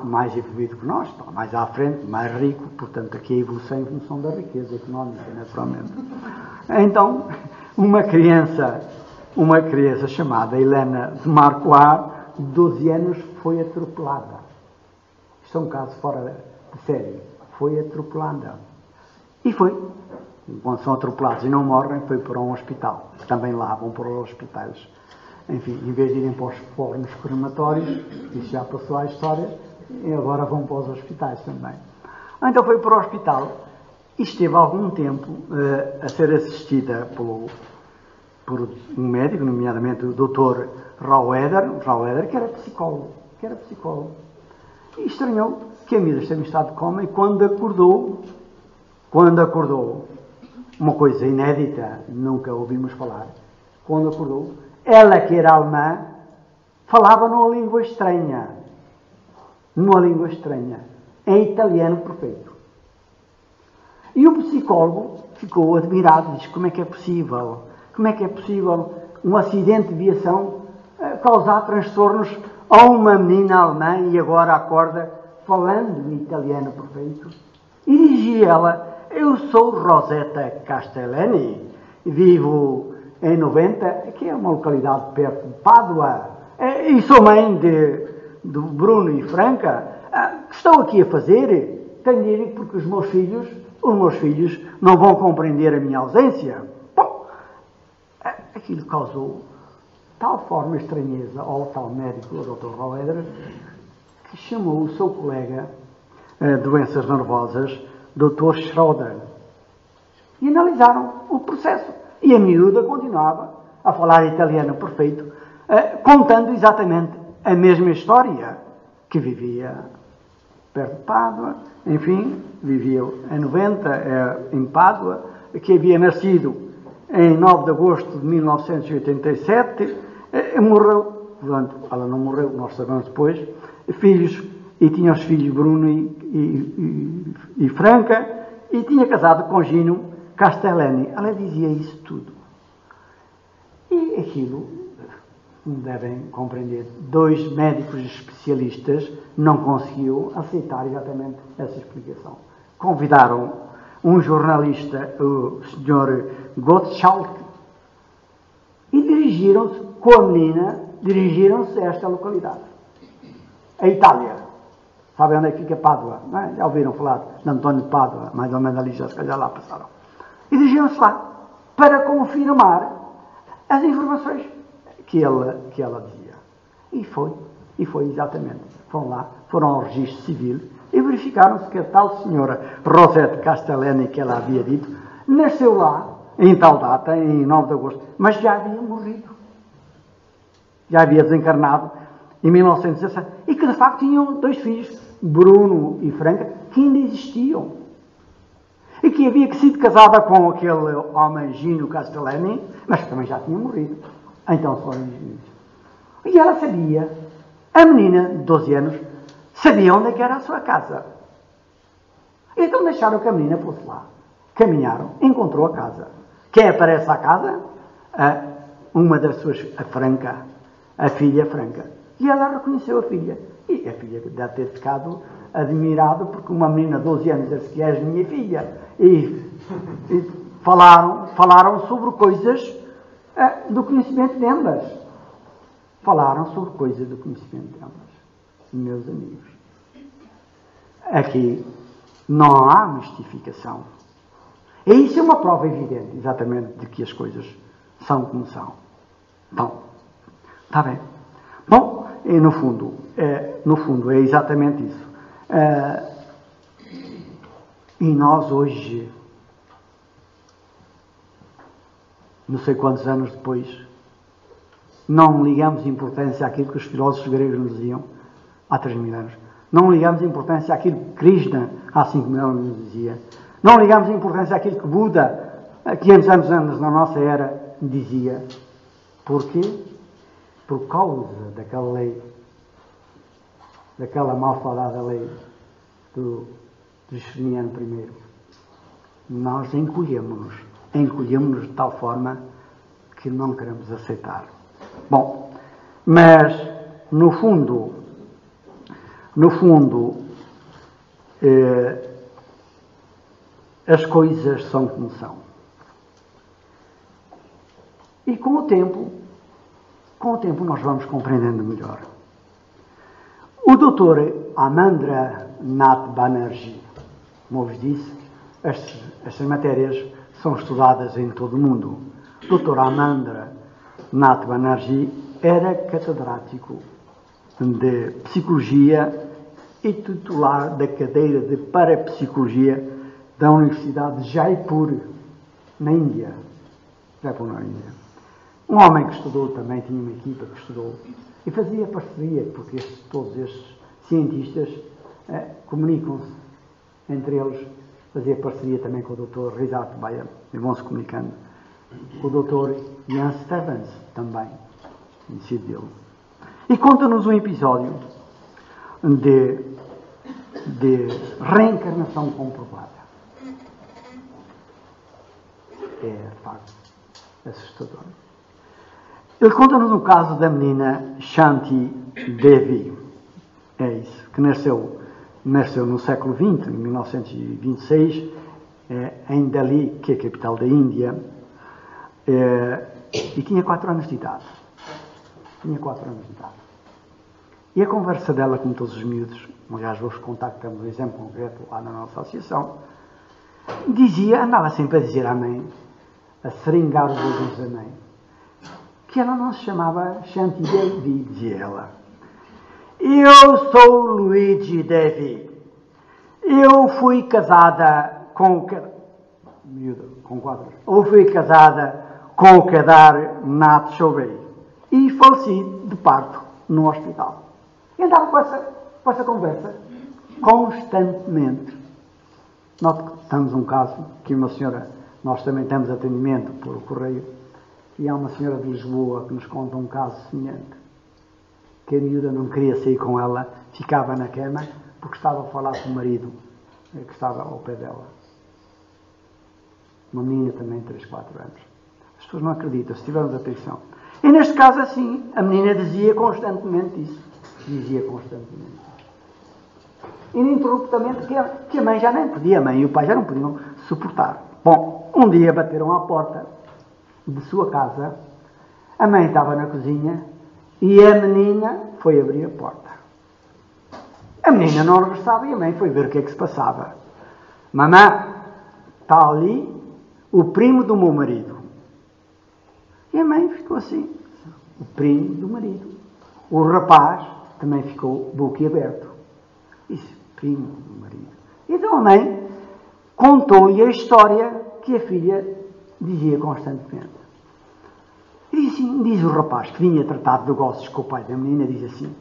mais evoluído que nós, mais à frente, mais rico, portanto aqui a evolução em função da riqueza económica, naturalmente. Então, uma criança chamada Helena de Marquardt, de 12 anos, foi atropelada. Isto é um caso fora de série. Foi atropelada. E foi, quando são atropelados e não morrem, foi para um hospital. Também lá vão para os hospitais. Enfim, em vez de irem para os fornos crematórios, isso já passou à história, e agora vão para os hospitais também. Então foi para o hospital e esteve algum tempo a ser assistida por um médico, nomeadamente o Dr. Raueder, que era psicólogo. E estranhou que a miúda esteve em estado de coma e quando acordou, uma coisa inédita, nunca ouvimos falar, quando acordou, ela, que era alemã, falava numa língua estranha, em italiano perfeito. E o psicólogo ficou admirado, disse: como é que é possível um acidente de viação causar transtornos a uma menina alemã e agora acorda falando em italiano perfeito? E dizia ela: eu sou Rosetta Castellani, vivo em 90, que é uma localidade perto de Pádua, e sou mãe de Bruno e Franca. Estou aqui a fazer, tenho de ir porque os meus filhos não vão compreender a minha ausência. Bom, aquilo causou tal forma estranheza ao tal médico, o Dr. Raueder, que chamou o seu colega de doenças nervosas, Dr. Schroeder, e analisaram o processo. E a miúda continuava a falar italiano perfeito, contando exatamente a mesma história, que vivia perto de Pádua, enfim, vivia em 90, em Pádua, que havia nascido em 9 de agosto de 1987, morreu, portanto, ela não morreu, nós sabemos depois, filhos, e tinha os filhos Bruno e Franca, e tinha casado com Gino Castellani. Ela dizia isso tudo. E aquilo, devem compreender, 2 médicos especialistas não conseguiu aceitar exatamente essa explicação. Convidaram um jornalista, o Sr. Gottschalk, e dirigiram-se com a menina, dirigiram-se a esta localidade, a Itália. Sabem onde é que fica Pádua? Não é? Já ouviram falar de António de Pádua, mais ou menos ali, já se calhar lá passaram. E dirigiram-se lá para confirmar as informações que ela dizia. E foi exatamente. Foram lá, foram ao registro civil e verificaram-se que a tal senhora Rosette Castellani, que ela havia dito, nasceu lá, em tal data, em 9 de agosto, mas já havia morrido. Já havia desencarnado em 1917. E que, de facto, tinham 2 filhos, Bruno e Franca, que ainda existiam. E que havia sido casada com aquele homem Gino Castellani, mas que também já tinha morrido. Então só e ela sabia, a menina de 12 anos, sabia onde é que era a sua casa. Então deixaram que a menina fosse lá. Caminharam, encontrou a casa. Quem aparece à casa? Uma das suas, a Franca, a filha Franca. E ela reconheceu a filha. E a filha deve ter ficado admirada, porque uma menina de 12 anos disse que és minha filha. E falaram sobre coisas do conhecimento de ambas. Falaram sobre coisas do conhecimento de ambas. Meus amigos. Aqui não há mistificação. E isso é uma prova evidente, exatamente, de que as coisas são como são. Então, está bem. Bom, e no fundo é exatamente isso. E nós hoje, não sei quantos anos depois, não ligamos importância àquilo que os filósofos gregos nos diziam há 3.000 anos. Não ligamos importância àquilo que Krishna há 5.000 anos nos dizia. Não ligamos importância àquilo que Buda, há 500 anos na nossa era, dizia. Porquê? Por causa daquela lei, daquela mal falada lei do Justiniano I. Nós encolhemos-nos de tal forma que não queremos aceitar. Bom, mas no fundo, as coisas são como são. E com o tempo nós vamos compreendendo melhor. O Dr. Amandra Nath Banerjee, como vos disse, estas matérias são estudadas em todo o mundo. O Dr. Amandra Nath Banerjee era catedrático de Psicologia e titular da cadeira de Parapsicologia da Universidade de Jaipur, na Índia. Um homem que estudou também, tinha uma equipa que estudou e fazia parceria, porque todos estes cientistas comunicam-se entre eles, fazia parceria também com o Dr. Rizat Bayer, e vão-se comunicando. O Dr. Ian Stevens, também, conhecido dele. E conta-nos um episódio de reencarnação comprovada. É, de facto, assustador. Ele conta-nos o caso da menina Shanti Devi, é isso, que nasceu no século XX, em 1926, em Delhi, que é a capital da Índia, e tinha 4 anos de idade. E a conversa dela com todos os miúdos, aliás, vos contactamos um exemplo concreto lá na nossa associação, andava sempre a dizer à mãe, a seringar os olhos da mãe, que ela não se chamava Shanti Devi, dizia ela. Eu sou Luigi Devi. Eu fui casada com o Kedar Nath Choubey e faleci de parto no hospital. E andava com essa conversa constantemente. Note que estamos um caso que uma senhora, nós também temos atendimento por correio, e há uma senhora de Lisboa que nos conta um caso semelhante, que a miúda não queria sair com ela, ficava na cama porque estava a falar com o marido que estava ao pé dela. Uma menina também, 3, 4 anos. As pessoas não acreditam, se tivermos atenção. E neste caso assim, a menina dizia constantemente isso. Dizia constantemente. Ininterruptamente que a mãe já nem podia, a mãe e o pai já não podiam suportar. Bom, um dia bateram à porta de sua casa, a mãe estava na cozinha e a menina foi abrir a porta. A menina não regressava e a mãe foi ver o que é que se passava. Mamã, está ali o primo do meu marido. E a mãe ficou assim, o primo do marido. O rapaz também ficou boquiaberto. Isso, primo do marido. Então a mãe contou-lhe a história que a filha dizia constantemente. E assim, diz o rapaz que vinha tratar de negócios com o pai da menina, diz assim,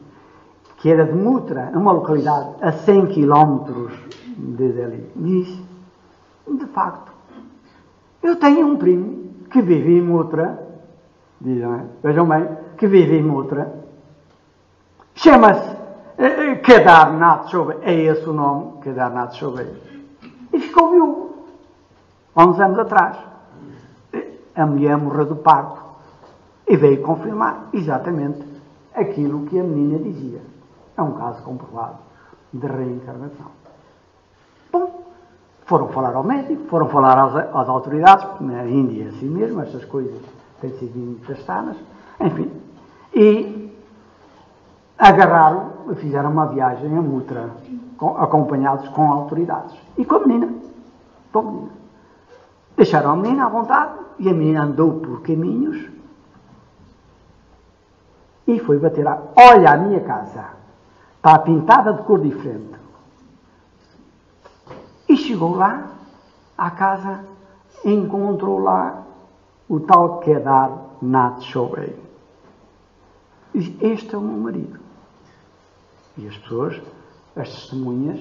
que era de Mutra, uma localidade a 100 km de Delhi. Diz, de facto, eu tenho um primo que vive em Mutra, dizem, vejam bem, que vive em Mutra, chama-se Kedar Nath Choubey, é esse o nome, Kedar Nath Choubey, e ficou viúvo, há uns anos atrás. A mulher morreu do parto e veio confirmar exatamente aquilo que a menina dizia. É um caso comprovado de reencarnação. Bom, foram falar ao médico, foram falar às autoridades, na Índia é assim mesmo, estas coisas têm sido testadas, enfim, e agarraram, fizeram uma viagem a Mutra, acompanhados com autoridades. E com a menina. Deixaram a menina à vontade e a menina andou por caminhos e foi bater olha, a minha casa está pintada de cor diferente. E chegou lá, à casa, encontrou lá o tal Kedar Nath Choubey. E disse, este é o meu marido. E as pessoas, as testemunhas,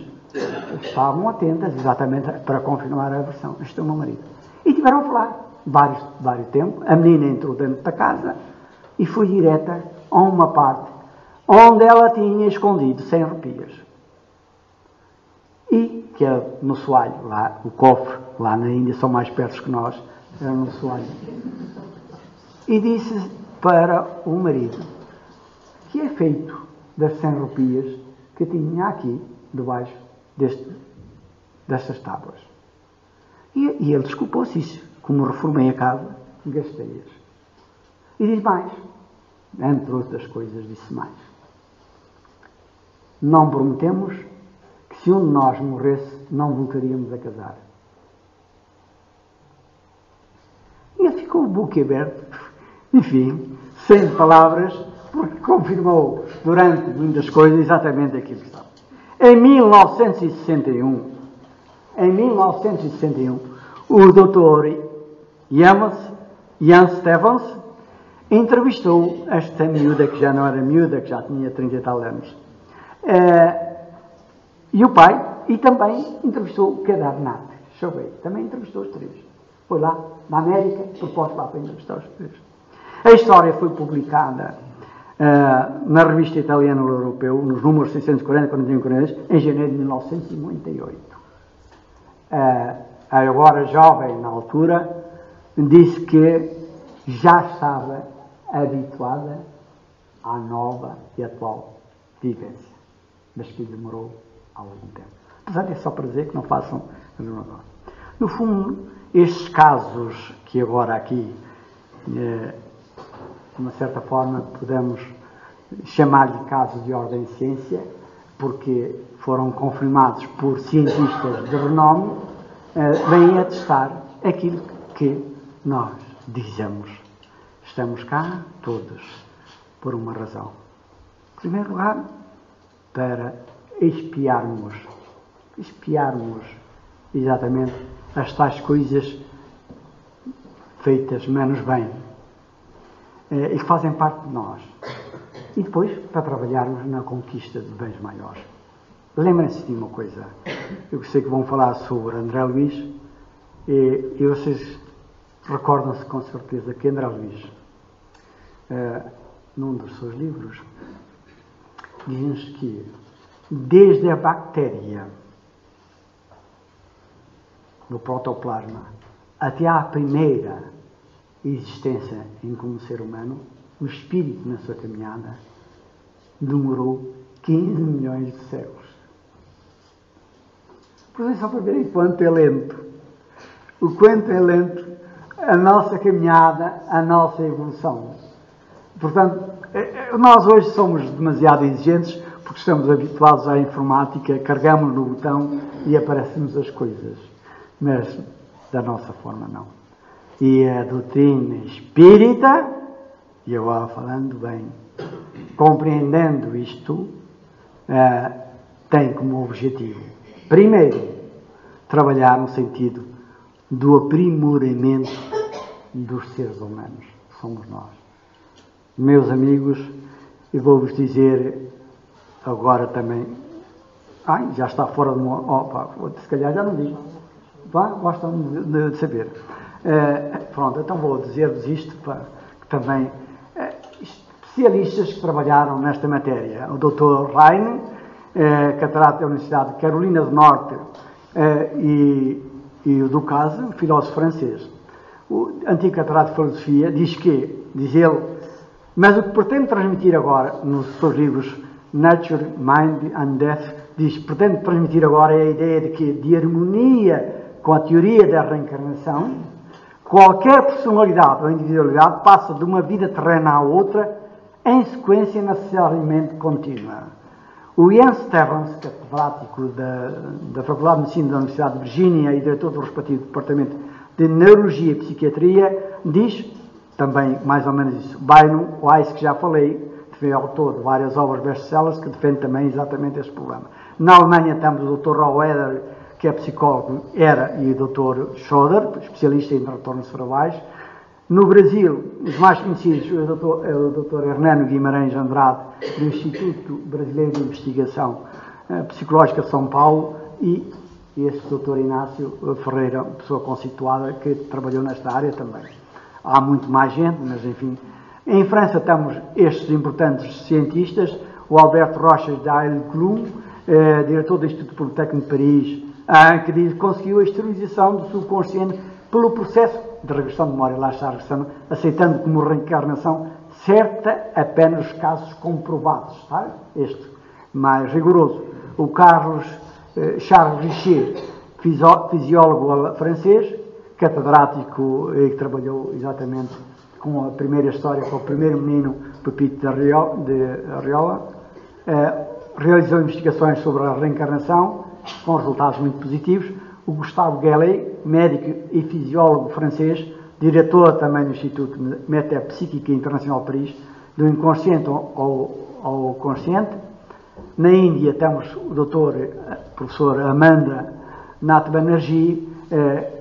estavam atentas exatamente para confirmar a versão. Este é o meu marido. E tiveram a falar vários tempos. A menina entrou dentro da casa e foi direta a uma parte onde ela tinha escondido 100 rupias. E que no soalho, lá, o cofre, lá na Índia são mais perto que nós, era no soalho. E disse para o marido que é feito das 100 rupias que tinha aqui, debaixo destas tábuas. E ele desculpou-se isso. Como reformei a casa, gastei-as. E diz mais, entre outras coisas, disse mais. Não prometemos que se um de nós morresse, não voltaríamos a casar. E ele ficou boquiaberto, enfim, sem palavras, porque confirmou durante muitas coisas exatamente aquilo que estava. Em 1961, o Dr. Jan Stevens entrevistou esta miúda, que já não era miúda, que já tinha 30 e tal anos. E o pai, e também entrevistou o Kedar Nath Choubey, também entrevistou os três. Foi lá, na América, proposto lá para entrevistar os três. A história foi publicada na revista italiana O Europeu, nos números 640, 41, 42, em janeiro de 1958. Agora jovem na altura, disse que já estava habituada à nova e atual vivência, mas que demorou algum tempo. Apesar de só para dizer que não façam a mesma coisa. No fundo, estes casos que agora aqui, de uma certa forma, podemos chamar-lhe casos de ordem de ciência, porque foram confirmados por cientistas de renome, vêm atestar aquilo que nós dizemos. Estamos cá todos por uma razão. Em primeiro lugar, para expiarmos espiarmos exatamente as tais coisas feitas menos bem e que fazem parte de nós. E depois, para trabalharmos na conquista de bens maiores. Lembrem-se de uma coisa. Eu sei que vão falar sobre André Luiz e vocês recordam-se com certeza que André Luiz, num dos seus livros, diz-nos que desde a bactéria do protoplasma até à primeira existência em como ser humano, o espírito na sua caminhada demorou 15 milhões de séculos. Por isso, só para verem quanto é lento. O quanto é lento a nossa caminhada, a nossa evolução. Portanto, nós hoje somos demasiado exigentes porque estamos habituados à informática, carregamos no botão e aparecem-nos as coisas. Mas, da nossa forma, não. E a doutrina espírita, e agora falando bem, compreendendo isto, tem como objetivo, primeiro, trabalhar no sentido do aprimoramento dos seres humanos, que somos nós. Meus amigos, eu vou-vos dizer agora também, já está fora de uma... se calhar já não digo. Gostam de saber. Pronto, então vou dizer-vos isto que também especialistas que trabalharam nesta matéria. O Dr. Reine, catedrático da Universidade de Carolina do Norte, e o Ducasse, filósofo francês. O antigo catedrático de filosofia diz ele, mas o que pretende transmitir agora nos seus livros Nature, Mind and Death, pretende transmitir agora a ideia de harmonia com a teoria da reencarnação. Qualquer personalidade ou individualidade passa de uma vida terrena à outra em sequência necessariamente contínua. O Ian Stephens, catedrático da Faculdade de Medicina da Universidade de Virgínia e diretor do respectivo Departamento de Neurologia e Psiquiatria, diz também mais ou menos isso. Byron Weiss, que já falei, foi autor de várias obras best-sellers que defende também exatamente este problema. Na Alemanha temos o Dr. Roeder, que é psicólogo, e o Dr. Schroeder, especialista em transtornos cerebrais. No Brasil, os mais conhecidos, o Dr. Hernano Guimarães Andrade, do Instituto Brasileiro de Investigação Psicológica de São Paulo, e este Dr. Inácio Ferreira, pessoa conceituada, que trabalhou nesta área também. Há muito mais gente, mas enfim. Em França temos estes importantes cientistas, o Alberto Rochas d'Ailclum, diretor do Instituto Politécnico de Paris, que diz que conseguiu a esterilização do subconsciente pelo processo de regressão de memória, lá está a regressão, aceitando como reencarnação certa apenas os casos comprovados, tá? Este mais rigoroso. O Charles Richer, fisiólogo francês, catedrático que trabalhou exatamente com a primeira história, com o primeiro menino, Pepito de Ariola, realizou investigações sobre a reencarnação, com resultados muito positivos. O Gustave Gallet, médico e fisiólogo francês, diretor também do Instituto de Metapsíquica Internacional de Paris, do inconsciente ao consciente. Na Índia temos o Dr. Professor Amanda Nath Banerjee,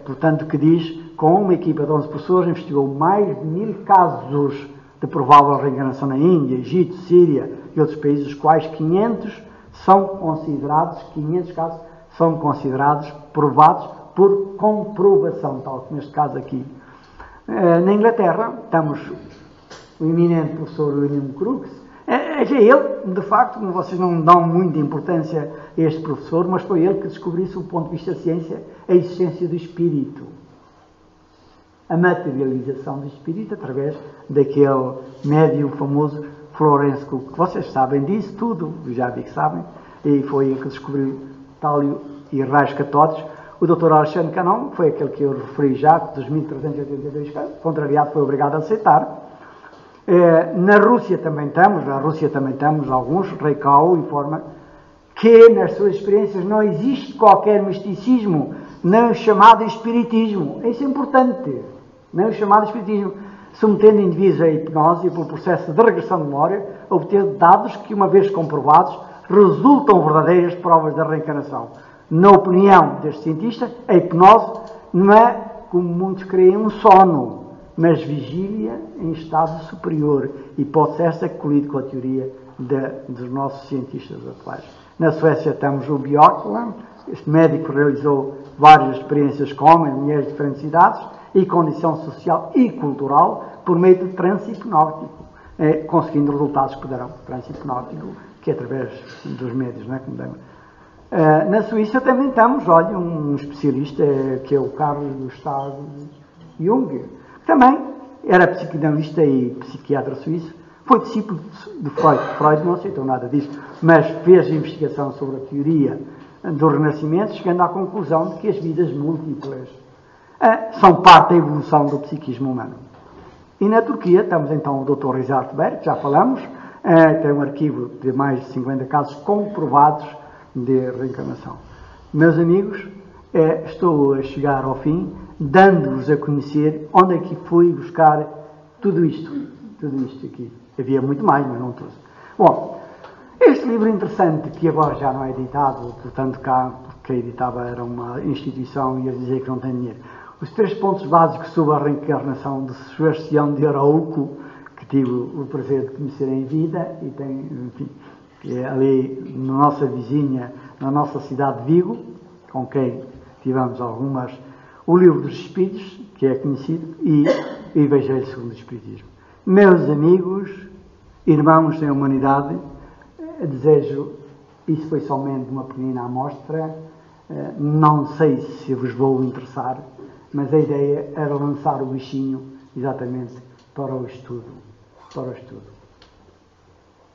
portanto, que diz, com uma equipa de 11 professores, investigou mais de 1000 casos de provável reencarnação na Índia, Egito, Síria e outros países, os quais 500 casos são considerados provados por comprovação, tal como neste caso aqui. Na Inglaterra, temos o eminente professor William Crookes. Ele, de facto, vocês não dão muita importância a este professor, mas foi ele que descobriu, do ponto de vista da ciência, a existência do espírito. A materialização do espírito através daquele médium famoso Florence Cook. Vocês sabem disso tudo, já vi que sabem, e foi ele que descobriu tálio e raios catódicos. O Dr. Alexandre Canon foi aquele que eu referi já, dos 1382 casos, contrariado, foi obrigado a aceitar. Na Rússia também temos alguns, Reikau informa que nas suas experiências não existe qualquer misticismo, nem o chamado espiritismo. Isso é importante, nem o chamado espiritismo, submetendo indivíduos à hipnose e pelo processo de regressão de memória, obter dados que, uma vez comprovados, resultam verdadeiras provas da reencarnação. Na opinião deste cientista, a hipnose não é, como muitos creem, um sono, mas vigília em estado superior. E pode ser esta que colide com a teoria dos nossos cientistas atuais. Na Suécia temos o Björklund. Este médico realizou várias experiências com homens e mulheres de diferentes idades e condição social e cultural por meio de transe hipnótico, conseguindo resultados que darão transe hipnótico, que é através dos médios, não é? Como na Suíça também temos, olha, um especialista, que é o Carlos Gustav Jung, que também era psicanalista e psiquiatra suíço, foi discípulo de Freud. Freud não aceitou nada disso, mas fez investigação sobre a teoria do Renascimento, chegando à conclusão de que as vidas múltiplas são parte da evolução do psiquismo humano. E na Turquia temos então o Dr. Rizard Berg, já falamos, tem um arquivo de mais de 50 casos comprovados de reencarnação. Meus amigos, estou a chegar ao fim, dando-vos a conhecer onde é que fui buscar tudo isto aqui. Havia muito mais, mas não trouxe. Bom, este livro interessante, que agora já não é editado, portanto cá, porque a editava era uma instituição e ia dizer que não tem dinheiro. Os 3 pontos básicos sobre a reencarnação de Sebastião de Arauco, que tive o prazer de conhecer em vida, e tem, enfim, que é ali na nossa vizinha, na nossa cidade de Vigo, com quem tivemos algumas, o Livro dos Espíritos, que é conhecido, e o Evangelho segundo o Espiritismo. Meus amigos, irmãos da humanidade, desejo, isso foi somente uma pequena amostra, não sei se vos vou interessar, mas a ideia era lançar o bichinho exatamente para o estudo.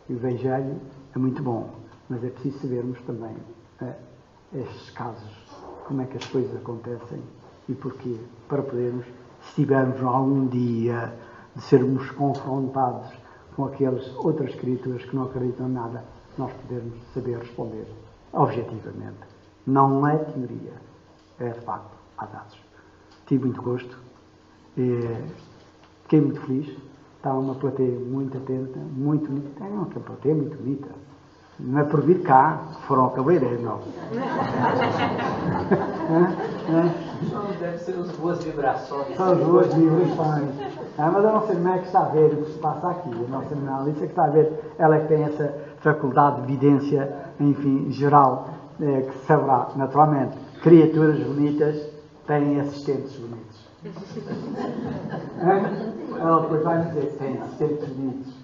O Evangelho é muito bom, mas é preciso sabermos também estes casos, como é que as coisas acontecem e porquê, para podermos, se tivermos algum dia de sermos confrontados com aquelas outras criaturas que não acreditam em nada, nós podermos saber responder objetivamente. Não é teoria, é de facto, há dados. Tive muito gosto, fiquei muito feliz, estava uma plateia muito atenta, muito bonita, uma plateia muito bonita. Não é por vir cá, que foram ao cabeleireiro, não. Deve ser as boas vibrações. São as boas vibrações. Mas a nossa irmã é que está a ver o que se passa aqui. A nossa irmã Alice é que está a ver. Ela é que tem essa faculdade de evidência, enfim, geral, que se saberá, naturalmente. Criaturas bonitas têm assistentes bonitos. Ela depois vai dizer que tem assistentes bonitos.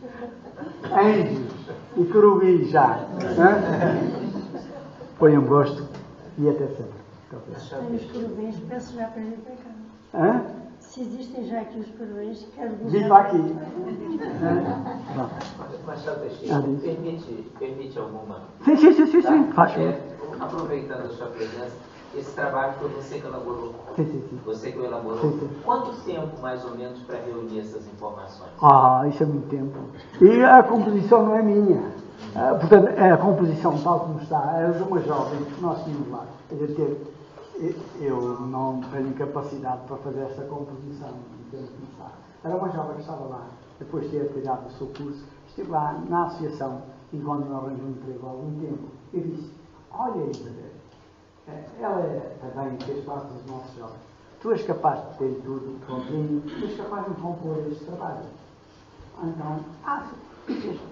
Anjos e querubins já. Foi um gosto e até sempre. Tem os querubins, penso já para vir para cá. Se existem já aqui os querubins, quero dizer. Vim para aqui. Machado Teixeira, permite alguma? Sim, faz favor. Aproveitando a sua presença, esse trabalho foi você que elaborou. Sim. Você que o elaborou. Sim. Quanto tempo, mais ou menos, para reunir essas informações? Isso é muito tempo. E a composição não é minha. Portanto, a composição tal como está, é de uma jovem que nós tínhamos lá. Eu não tenho capacidade para fazer esta composição. Era uma jovem que estava lá, depois de ter tirado o seu curso, estive lá na associação, enquanto não arranjou um emprego há algum tempo. Eu disse, olha Isabel, ela também fez parte dos nossos jovens. Tu és capaz de ter tudo prontinho, tu és capaz de compor este trabalho. Então,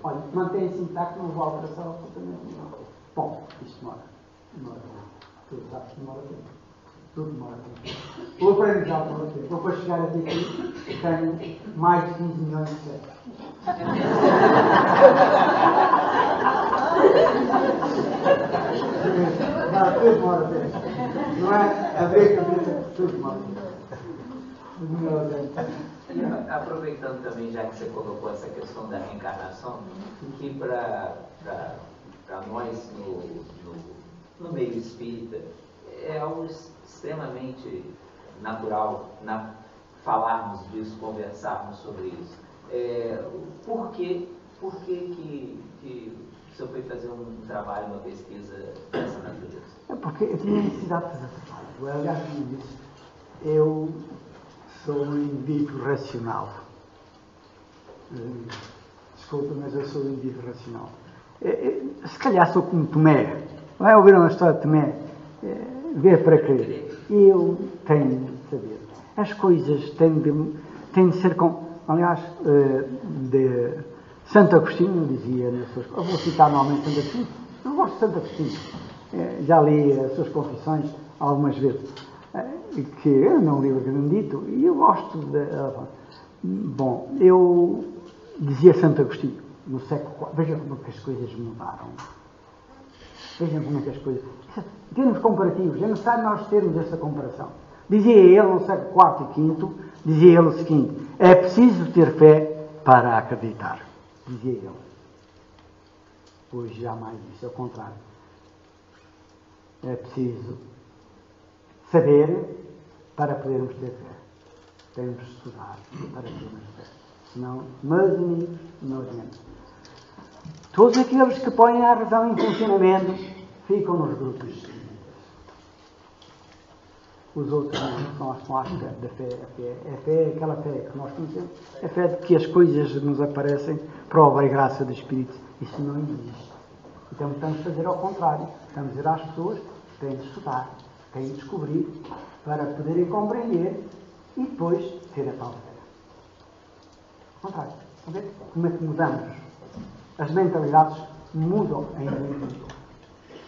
olha, mantém-se intacto, não vou alteração absolutamente nenhuma. Bom, isto demora. Tudo sabes que demora tempo. Tudo demora tempo. O aprendizado demora tempo. Vou depois chegar até aqui e tenho mais de 15 milhões de séculos. Não, tudo demora tempo. Não é abrir a cabeça, tudo demora tempo. Aproveitando também, já que você colocou essa questão da reencarnação, que para nós no meio espírita é algo extremamente natural falarmos disso, conversarmos sobre isso. Por que o senhor foi fazer um trabalho, uma pesquisa dessa natureza? Porque eu tinha necessidade de fazer trabalho. Aliás, como disse, eu sou um indivíduo racional. Desculpa, mas eu sou um indivíduo racional. Se calhar sou como Tomé. Não é? Ouviram a história de Tomé? ver para crer. Eu tenho de saber. As coisas têm de ser com... Aliás, de Santo Agostinho dizia nas suas... Eu vou citar novamente Santo Agostinho. Eu gosto de Santo Agostinho. Já li as suas confissões algumas vezes. Que é um livro grandito. E eu gosto de... Bom, eu dizia Santo Agostinho, no século IV. Vejam como é que as coisas mudaram. Vejam como é que as coisas... Em termos comparativos, é necessário nós termos essa comparação. Dizia ele, no século IV e V, dizia ele o seguinte: é preciso ter fé para acreditar. Dizia ele. Hoje jamais isso, é o contrário. É preciso saber para podermos ter fé. Temos de estudar para termos fé. Senão, meus amigos, não adianta. Todos aqueles que põem a razão em funcionamento ficam nos grupos espíritas. Os outros não são as fé da fé. A fé é aquela fé que nós conhecemos. É a fé de que as coisas nos aparecem por obra e graça do Espírito. Isso não existe. Então estamos a fazer ao contrário. Estamos a dizer às pessoas que têm de estudar, têm de descobrir, para poderem compreender e depois ter a tal fé. Ao contrário. Estão a ver como é que mudamos? As mentalidades mudam em muito.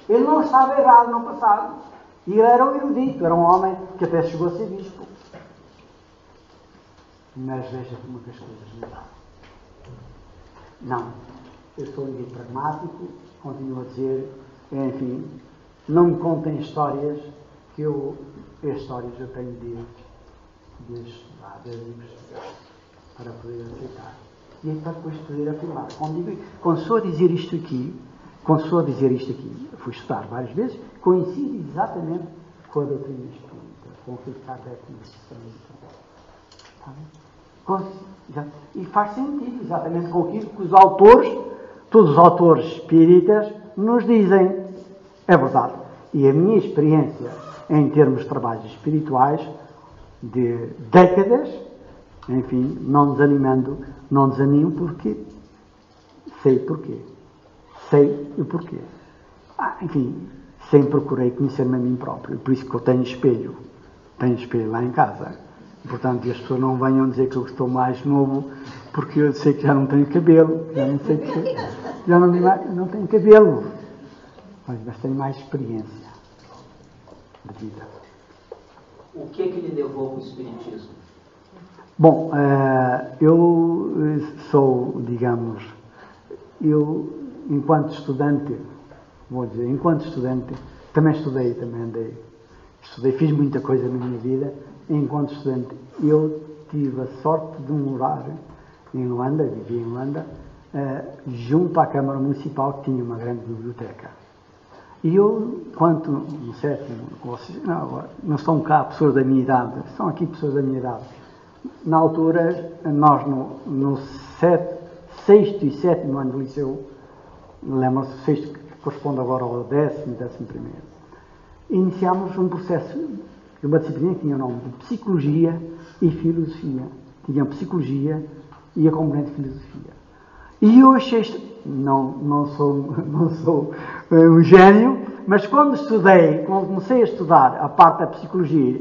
Ele não estava errado no passado. E ele era um erudito, era um homem que até chegou a ser bispo. Mas veja como que as coisas mudaram. Não. Eu sou um indivíduo pragmático, continuo a dizer, enfim, não me contem histórias que as histórias eu tenho de estudar, de investigar, para poder aceitar. E para depois poder afirmar. Quando sou a dizer isto aqui, fui estudar várias vezes, coincide exatamente com a doutrina espírita, com o que Kardec nos e faz sentido exatamente com aquilo que todos os autores espíritas nos dizem. É verdade. E a minha experiência em termos de trabalhos espirituais de décadas, enfim, não desanimo porque sei porquê. Sei o porquê. Enfim, sempre procurei conhecer-me a mim próprio. Por isso que eu tenho espelho. Tenho espelho lá em casa. Portanto, as pessoas não venham dizer que eu estou mais novo, porque eu sei que já não tenho cabelo. Já não tenho cabelo. Mas tenho mais experiência de vida. O que é que lhe levou ao Espiritismo? Bom, eu sou, digamos, enquanto estudante, também estudei, fiz muita coisa na minha vida. Enquanto estudante, eu tive a sorte de morar em Luanda, vivi em Luanda, junto à Câmara Municipal, que tinha uma grande biblioteca. E eu, quanto no sétimo, não estão cá pessoas da minha idade, estão aqui pessoas da minha idade. Na altura, nós no sexto e sétimo ano do liceu, lembram-se, o sexto que corresponde agora ao 10º e 11º, iniciámos um processo, uma disciplina que tinha o nome de Psicologia e Filosofia. Tinha Psicologia e a componente de Filosofia. E eu achei isto, não sou um gênio, mas quando comecei a estudar a parte da Psicologia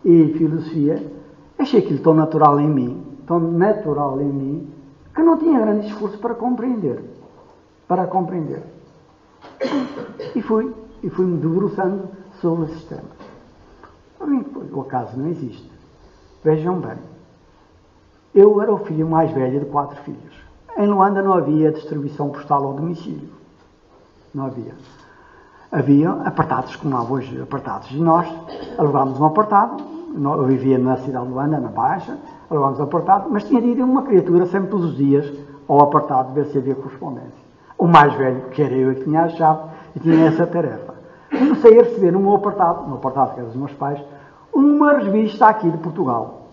e Filosofia, achei aquilo tão natural em mim, que não tinha grande esforço para compreender. E fui-me debruçando sobre o sistema. O acaso não existe. Vejam bem, eu era o filho mais velho de 4 filhos. Em Luanda não havia distribuição postal ao domicílio. Não havia. Havia apartados, como há hoje apartados. E nós alugámos um apartado. Eu vivia na cidade de Luanda, na Baixa. Alugámos um apartado, mas tinha de ir uma criatura sempre todos os dias ao apartado ver se havia correspondência. O mais velho, que era eu que tinha a chave, e tinha essa tarefa. Comecei a receber no meu apartado que era dos meus pais, uma revista aqui de Portugal.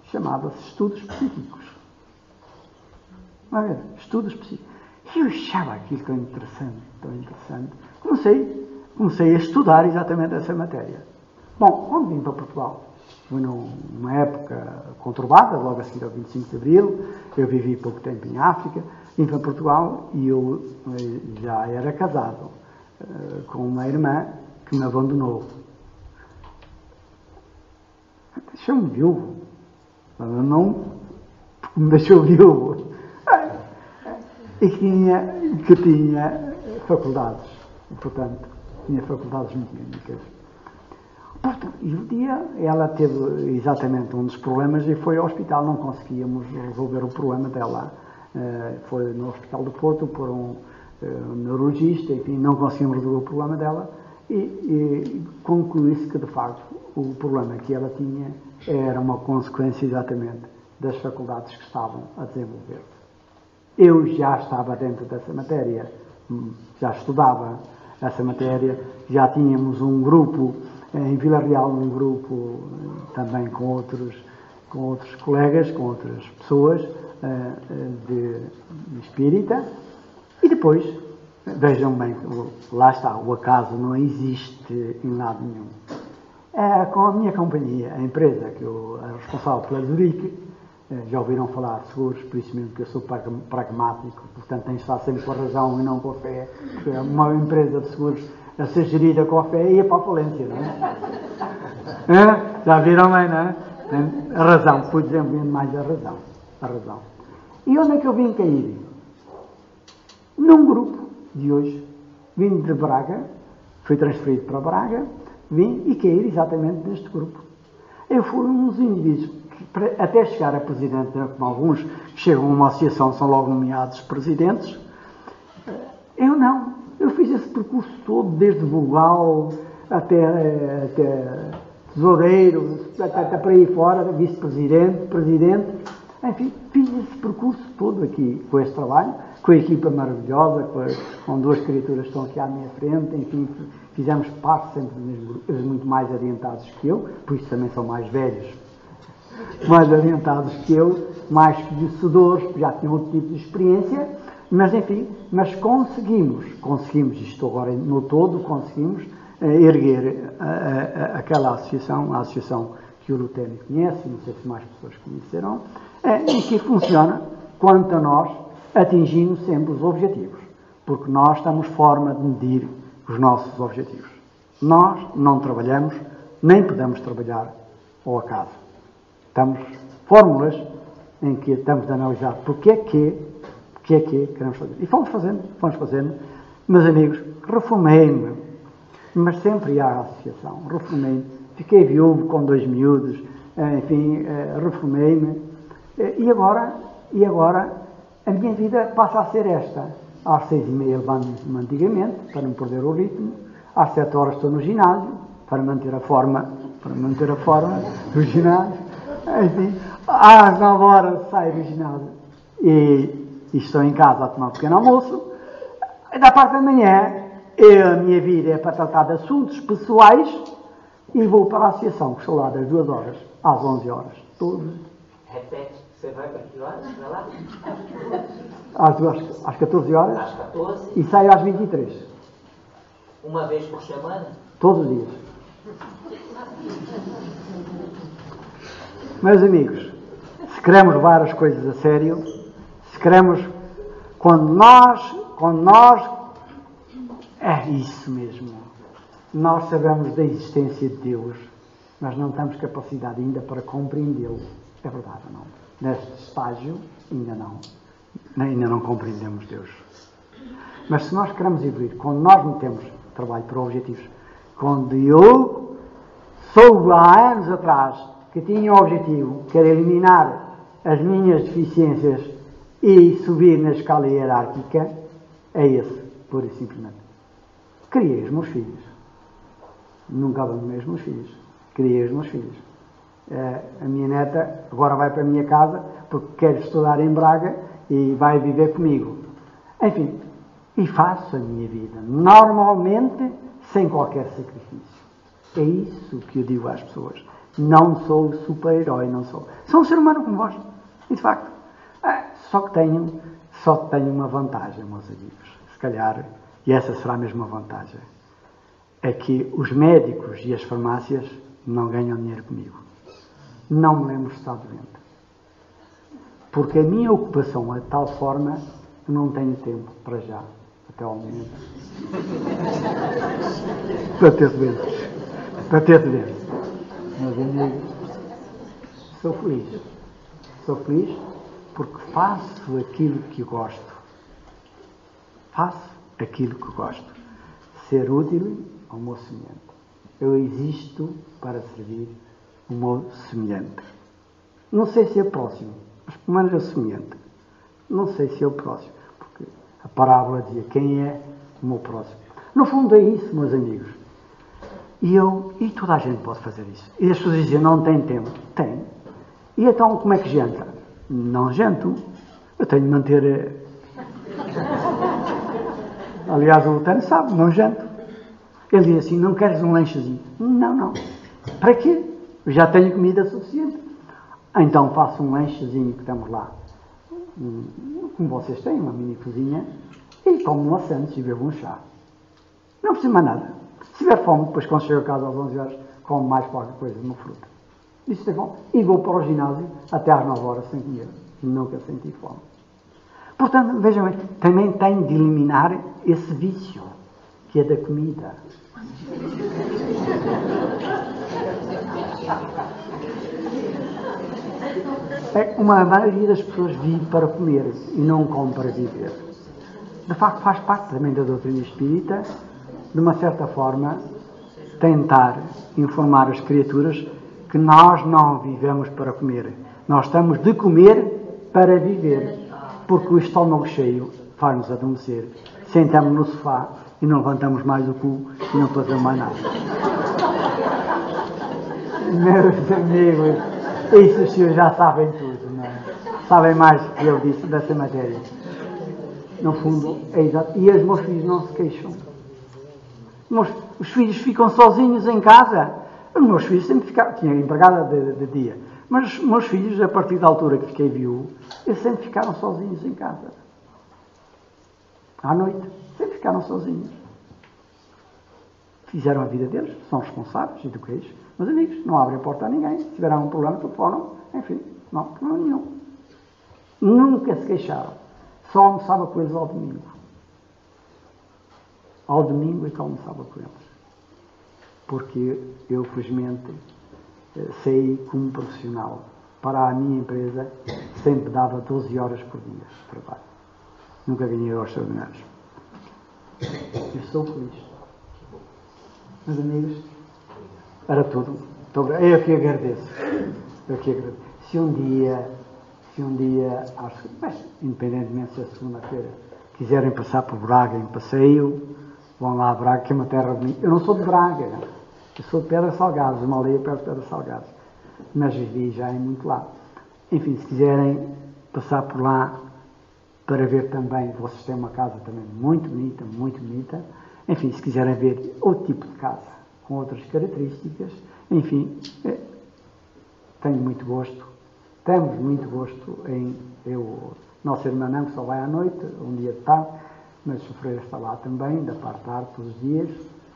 Chamava-se Estudos Psíquicos. Estudos Psíquicos. E eu achava aquilo tão interessante. Comecei a estudar exatamente essa matéria. Bom, quando vim para Portugal, foi numa época conturbada, logo a seguir ao 25 de Abril, eu vivi pouco tempo em África, vim para Portugal e eu já era casado com uma irmã que me abandonou. Deixou-me viúvo. Não me deixou viúvo. E que tinha faculdades. Portanto, tinha faculdades mecânicas. E um dia ela teve exatamente um dos problemas e foi ao hospital. Não conseguíamos resolver o problema dela. Foi no Hospital do Porto por um neurologista, enfim, não conseguimos resolver o problema dela e concluiu-se que, de facto, o problema que ela tinha era uma consequência exatamente das faculdades que estavam a desenvolver. Eu já estava dentro dessa matéria, já estudava essa matéria, já tínhamos um grupo em Vila Real, um grupo também com outros colegas, com outras pessoas de espírita, e depois, vejam bem, lá está, o acaso não existe em lado nenhum. Com a minha companhia, a empresa que eu era responsável pela Zurique, já ouviram falar de seguros, por isso mesmo que eu sou pragmático, portanto tenho de estar sempre com a razão e não com a fé, porque uma empresa de seguros a ser gerida com a fé ia para a falência, não é? Já viram bem, não é? Tem a razão, por exemplo, mais a razão. E onde é que eu vim cair? Num grupo de hoje, vim de Braga, fui transferido para Braga, vim e caí exatamente neste grupo. Eu fui um dos indivíduos que, até chegar a presidente, como alguns que chegam a uma associação são logo nomeados presidentes, eu não. Eu fiz esse percurso todo, desde vogal até tesoureiro, até para aí fora, vice-presidente, presidente, enfim, fiz esse percurso todo aqui com este trabalho, com a equipa maravilhosa, com duas criaturas que estão aqui à minha frente, enfim, fizemos parte sempre do mesmo grupo, eles muito mais adiantados que eu, por isso também são mais velhos, mais adiantados que eu, mais conhecedores, já tinham outro tipo de experiência, mas enfim, conseguimos, isto agora no todo, conseguimos erguer aquela associação, a associação que o Lutênio conhece, não sei se mais pessoas conhecerão, e que funciona, quanto a nós, atingindo sempre os objetivos, porque nós temos forma de medir os nossos objetivos. Nós não trabalhamos, nem podemos trabalhar ao acaso. Temos fórmulas em que estamos a analisar porque é que queremos fazer. E fomos fazendo. Meus amigos, reformei-me, mas sempre ia à associação, reformei-me, fiquei viúvo com 2 miúdos, enfim, reformei-me, e agora a minha vida passa a ser esta. Às 6h30 levanto-me antigamente, para não perder o ritmo, às 7 horas estou no ginásio, para manter a forma do ginásio, enfim, às 9 horas saio do ginásio e estou em casa a tomar um pequeno almoço. Da parte da manhã, a minha vida é para tratar de assuntos pessoais e vou para a associação, que estou lá das 2 horas às 11 horas. Todos. Repete, você vai para que horas para lá? Às 14 horas. Às 14? E saio às 23. Uma vez por semana? Todos os dias. Meus amigos, se queremos levar as coisas a sério, se queremos, quando nós, é isso mesmo, nós sabemos da existência de Deus, mas não temos capacidade ainda para compreendê-lo. É verdade ou não? Neste estágio, ainda não compreendemos Deus. Mas se nós queremos evoluir, quando nós metemos trabalho para objetivos, quando eu soube há anos atrás que tinha um objetivo, que era eliminar as minhas deficiências e subir na escala hierárquica, é esse, pura e simplesmente. Criei os meus filhos. Nunca abandonei os meus filhos. Criei os meus filhos. A minha neta agora vai para a minha casa porque quer estudar em Braga e vai viver comigo. Enfim, e faço a minha vida normalmente sem qualquer sacrifício. É isso que eu digo às pessoas. Não sou super-herói, não sou. Sou um ser humano como vós. E de facto, só tenho uma vantagem, meus amigos. Se calhar, e essa será a mesma vantagem, é que os médicos e as farmácias não ganham dinheiro comigo. Não me lembro de estar doente. Porque a minha ocupação é de tal forma que não tenho tempo para já a até ao momento. Para ter doenças. Para ter doenças. Meus amigos, sou feliz. Sou feliz porque faço aquilo que gosto. Faço aquilo que gosto. Ser útil ao meu semelhante. Eu existo para servir o meu semelhante. Não sei se é próximo, mas pelo menos é o semelhante. Não sei se é o próximo, porque a parábola dizia quem é o meu próximo. No fundo é isso, meus amigos. E toda a gente pode fazer isso. E as pessoas dizem, não tem tempo. Tem. E então como é que janta? Não janto. Eu tenho de manter... Aliás, o Lutano sabe, não janto. Ele diz assim, não queres um lanchezinho? Não. Para quê? Eu já tenho comida suficiente. Então faço um lanchezinho que temos lá. Como vocês têm, uma mini cozinha. E como um assento e bebo um chá. Não preciso mais nada. Se tiver fome, depois quando chego a casa às 11 horas, como mais qualquer coisa, uma fruta. E se tem fome, e vou para o ginásio até às 9 horas sem comer. Nunca senti fome. Portanto, vejam bem, também tenho de eliminar esse vício, que é da comida. Uma maioria das pessoas vive para comer e não come para viver. De facto, faz parte também da doutrina espírita, de uma certa forma, tentar informar as criaturas que nós não vivemos para comer. Nós estamos de comer para viver. Porque o estômago cheio faz-nos adormecer. Sentamos no sofá e não levantamos mais o cu e não fazemos mais nada. Meus amigos, isso os senhores já sabem tudo, não é? Sabem mais do que eu disse dessa matéria. No fundo, é exato. E os meus filhos não se queixam. Os filhos ficam sozinhos em casa. Os meus filhos sempre ficaram... Tinha empregada de dia. Mas os meus filhos, a partir da altura que fiquei viúvo, eles sempre ficaram sozinhos em casa. À noite, sempre ficaram sozinhos. Fizeram a vida deles, são responsáveis e do que é isso. Meus amigos, não abrem a porta a ninguém. Se tiver algum problema, telefonam. Enfim, não há problema nenhum. Nunca se queixaram. Só almoçava com eles ao domingo. Ao domingo é que almoçava com eles. Porque eu, felizmente, saí como profissional. Para a minha empresa, sempre dava 12 horas por dia de trabalho. Nunca ganhei horas extraordinárias. Eu estou feliz. Meus amigos, era tudo. Eu que agradeço. Se um dia, independentemente se a segunda-feira quiserem passar por Braga em passeio, vão lá a Braga, que é uma terra bonita. Eu não sou de Braga. Eu sou de Pedras Salgadas, uma aldeia perto de Pedras Salgadas. Mas vivi já em muito lá. Enfim, se quiserem passar por lá para ver também, vocês têm uma casa também muito bonita, muito bonita. Enfim, se quiserem ver outro tipo de casa, com outras características, enfim, tenho muito gosto. Temos muito gosto em... Nossa irmã não, que só vai à noite, um dia de tarde, mas o Freire está lá também, da parte de tarde, todos os dias.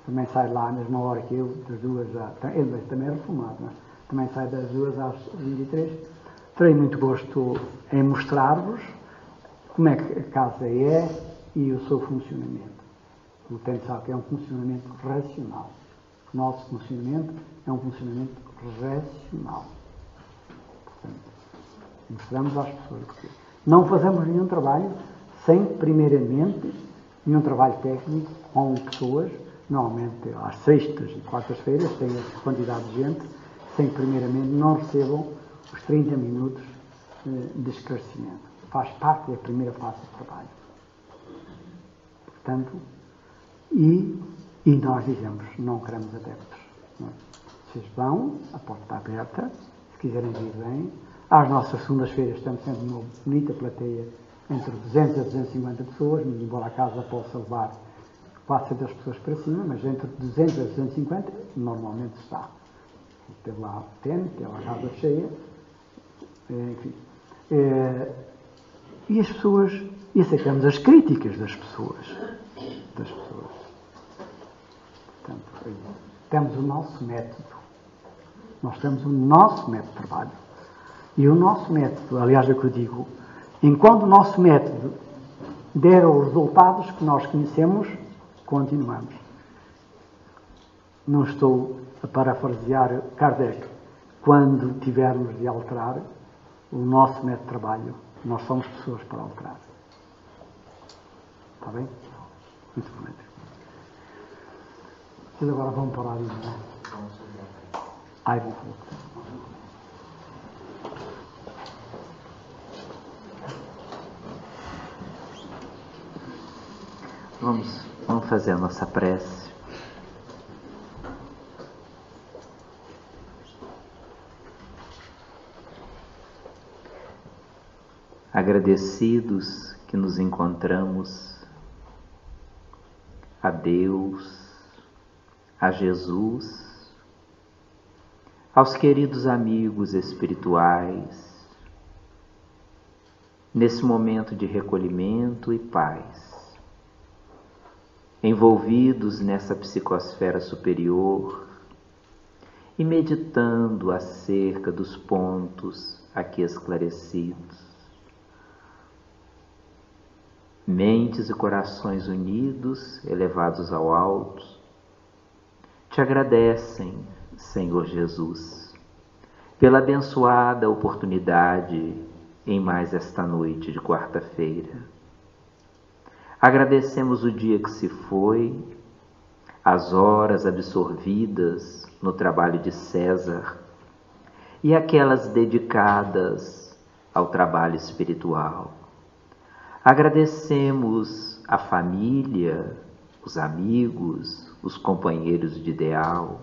Também sai lá à mesma hora que eu, das 2 às... Ele também é reformado, não é? Também sai das 2 às 23. Terei muito gosto em mostrar-vos como é que a casa é e o seu funcionamento. O tempo sabe que é um funcionamento racional. O nosso funcionamento é um funcionamento racional. Portanto, mostramos às pessoas que não fazemos nenhum trabalho sem, primeiramente, nenhum trabalho técnico com pessoas. Normalmente, às sextas e quartas-feiras, tem essa quantidade de gente, sem que, primeiramente, não recebam os 30 minutos de esclarecimento. Faz parte da primeira fase do trabalho. Portanto, e nós dizemos, não queremos adeptos. Não é? Vocês vão, a porta está aberta, se quiserem vir bem. Às nossas segundas-feiras estamos sempre numa bonita plateia, entre 200 a 250 pessoas, embora a casa possa levar 400 pessoas para cima, mas entre 200 a 250 normalmente está. Teve lá teve a casa cheia, enfim. E as pessoas, e aceitamos as críticas das pessoas. Portanto, temos o nosso método. Nós temos o nosso método de trabalho. E o nosso método, aliás, é o que eu digo, enquanto o nosso método deram os resultados que nós conhecemos, continuamos. Não estou a parafrasear Kardec. Quando tivermos de alterar o nosso método de trabalho, nós somos pessoas para alterar. Está bem? Muito bem. Vocês agora vão parar de ver. Ai, vou falar. Vamos fazer a nossa prece. Agradecidos que nos encontramos a Deus, a Jesus, aos queridos amigos espirituais, nesse momento de recolhimento e paz, envolvidos nessa psicosfera superior e meditando acerca dos pontos aqui esclarecidos. Mentes e corações unidos, elevados ao alto, te agradecem, Senhor Jesus, pela abençoada oportunidade em mais esta noite de quarta-feira. Agradecemos o dia que se foi, as horas absorvidas no trabalho de César e aquelas dedicadas ao trabalho espiritual. Agradecemos a família, os amigos, os companheiros de ideal.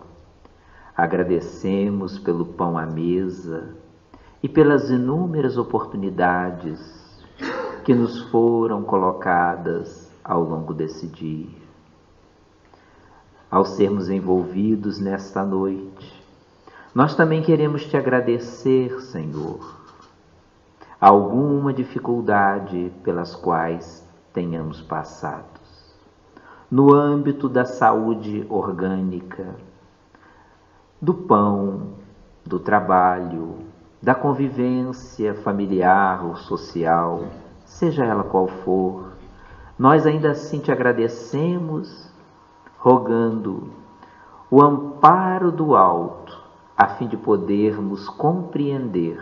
Agradecemos pelo pão à mesa e pelas inúmeras oportunidades que nos foram colocadas ao longo desse dia. Ao sermos envolvidos nesta noite, nós também queremos te agradecer, Senhor, alguma dificuldade pelas quais tenhamos passado. No âmbito da saúde orgânica, do pão, do trabalho, da convivência familiar ou social, seja ela qual for, nós ainda assim te agradecemos, rogando o amparo do alto, a fim de podermos compreender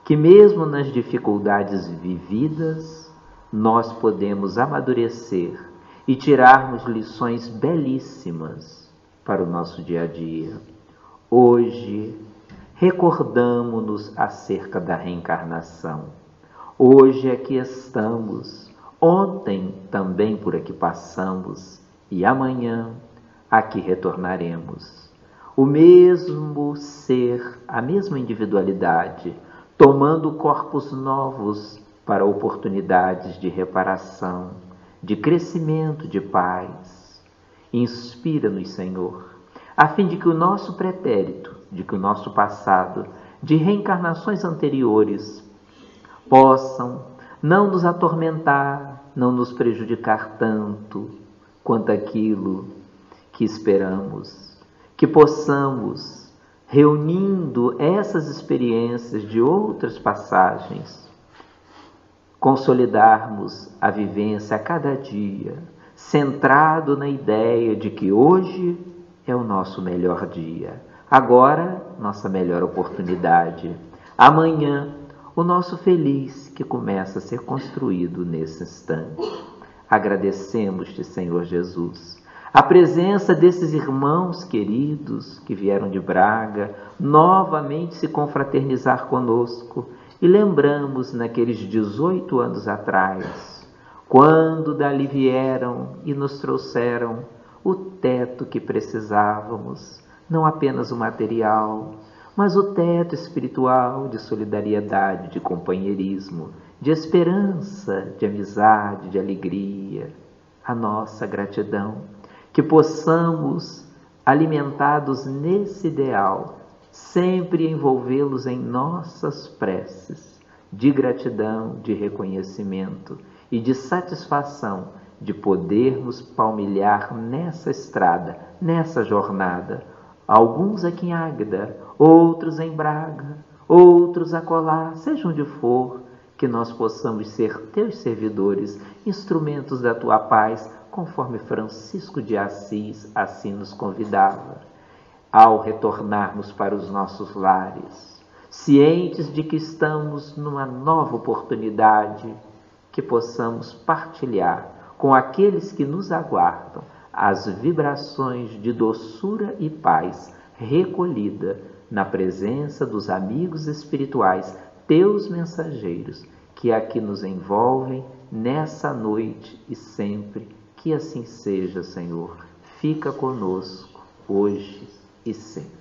que mesmo nas dificuldades vividas, nós podemos amadurecer e tirarmos lições belíssimas para o nosso dia a dia. Hoje, recordamo-nos acerca da reencarnação. Hoje aqui estamos, ontem também por aqui passamos e amanhã aqui retornaremos. O mesmo ser, a mesma individualidade, tomando corpos novos para oportunidades de reparação, de crescimento, de paz. Inspira-nos, Senhor, a fim de que o nosso pretérito, de que o nosso passado, de reencarnações anteriores, possam não nos atormentar, não nos prejudicar tanto quanto aquilo que esperamos, que possamos, reunindo essas experiências de outras passagens, consolidarmos a vivência a cada dia, centrado na ideia de que hoje é o nosso melhor dia, agora nossa melhor oportunidade, amanhã o nosso feliz que começa a ser construído nesse instante. Agradecemos-te, Senhor Jesus, a presença desses irmãos queridos que vieram de Braga novamente se confraternizar conosco e lembramos naqueles 18 anos atrás, quando dali vieram e nos trouxeram o teto que precisávamos, não apenas o material, mas o teto espiritual de solidariedade, de companheirismo, de esperança, de amizade, de alegria. A nossa gratidão. Que possamos, alimentados nesse ideal, sempre envolvê-los em nossas preces de gratidão, de reconhecimento e de satisfação de podermos palmilhar nessa estrada, nessa jornada, alguns aqui em Águeda, outros em Braga, outros acolá, seja onde for, que nós possamos ser teus servidores, instrumentos da tua paz, conforme Francisco de Assis assim nos convidava. Ao retornarmos para os nossos lares, cientes de que estamos numa nova oportunidade, que possamos partilhar com aqueles que nos aguardam as vibrações de doçura e paz recolhida na presença dos amigos espirituais, teus mensageiros, que aqui nos envolvem nessa noite e sempre. Que assim seja, Senhor. Fica conosco hoje e sempre.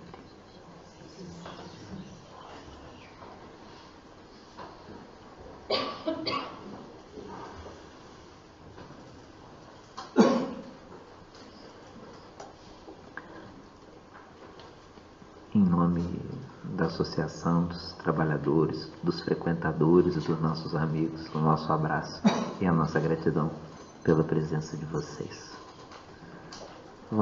Em nome da Associação dos Trabalhadores, dos frequentadores e dos nossos amigos, o nosso abraço e a nossa gratidão pela presença de vocês.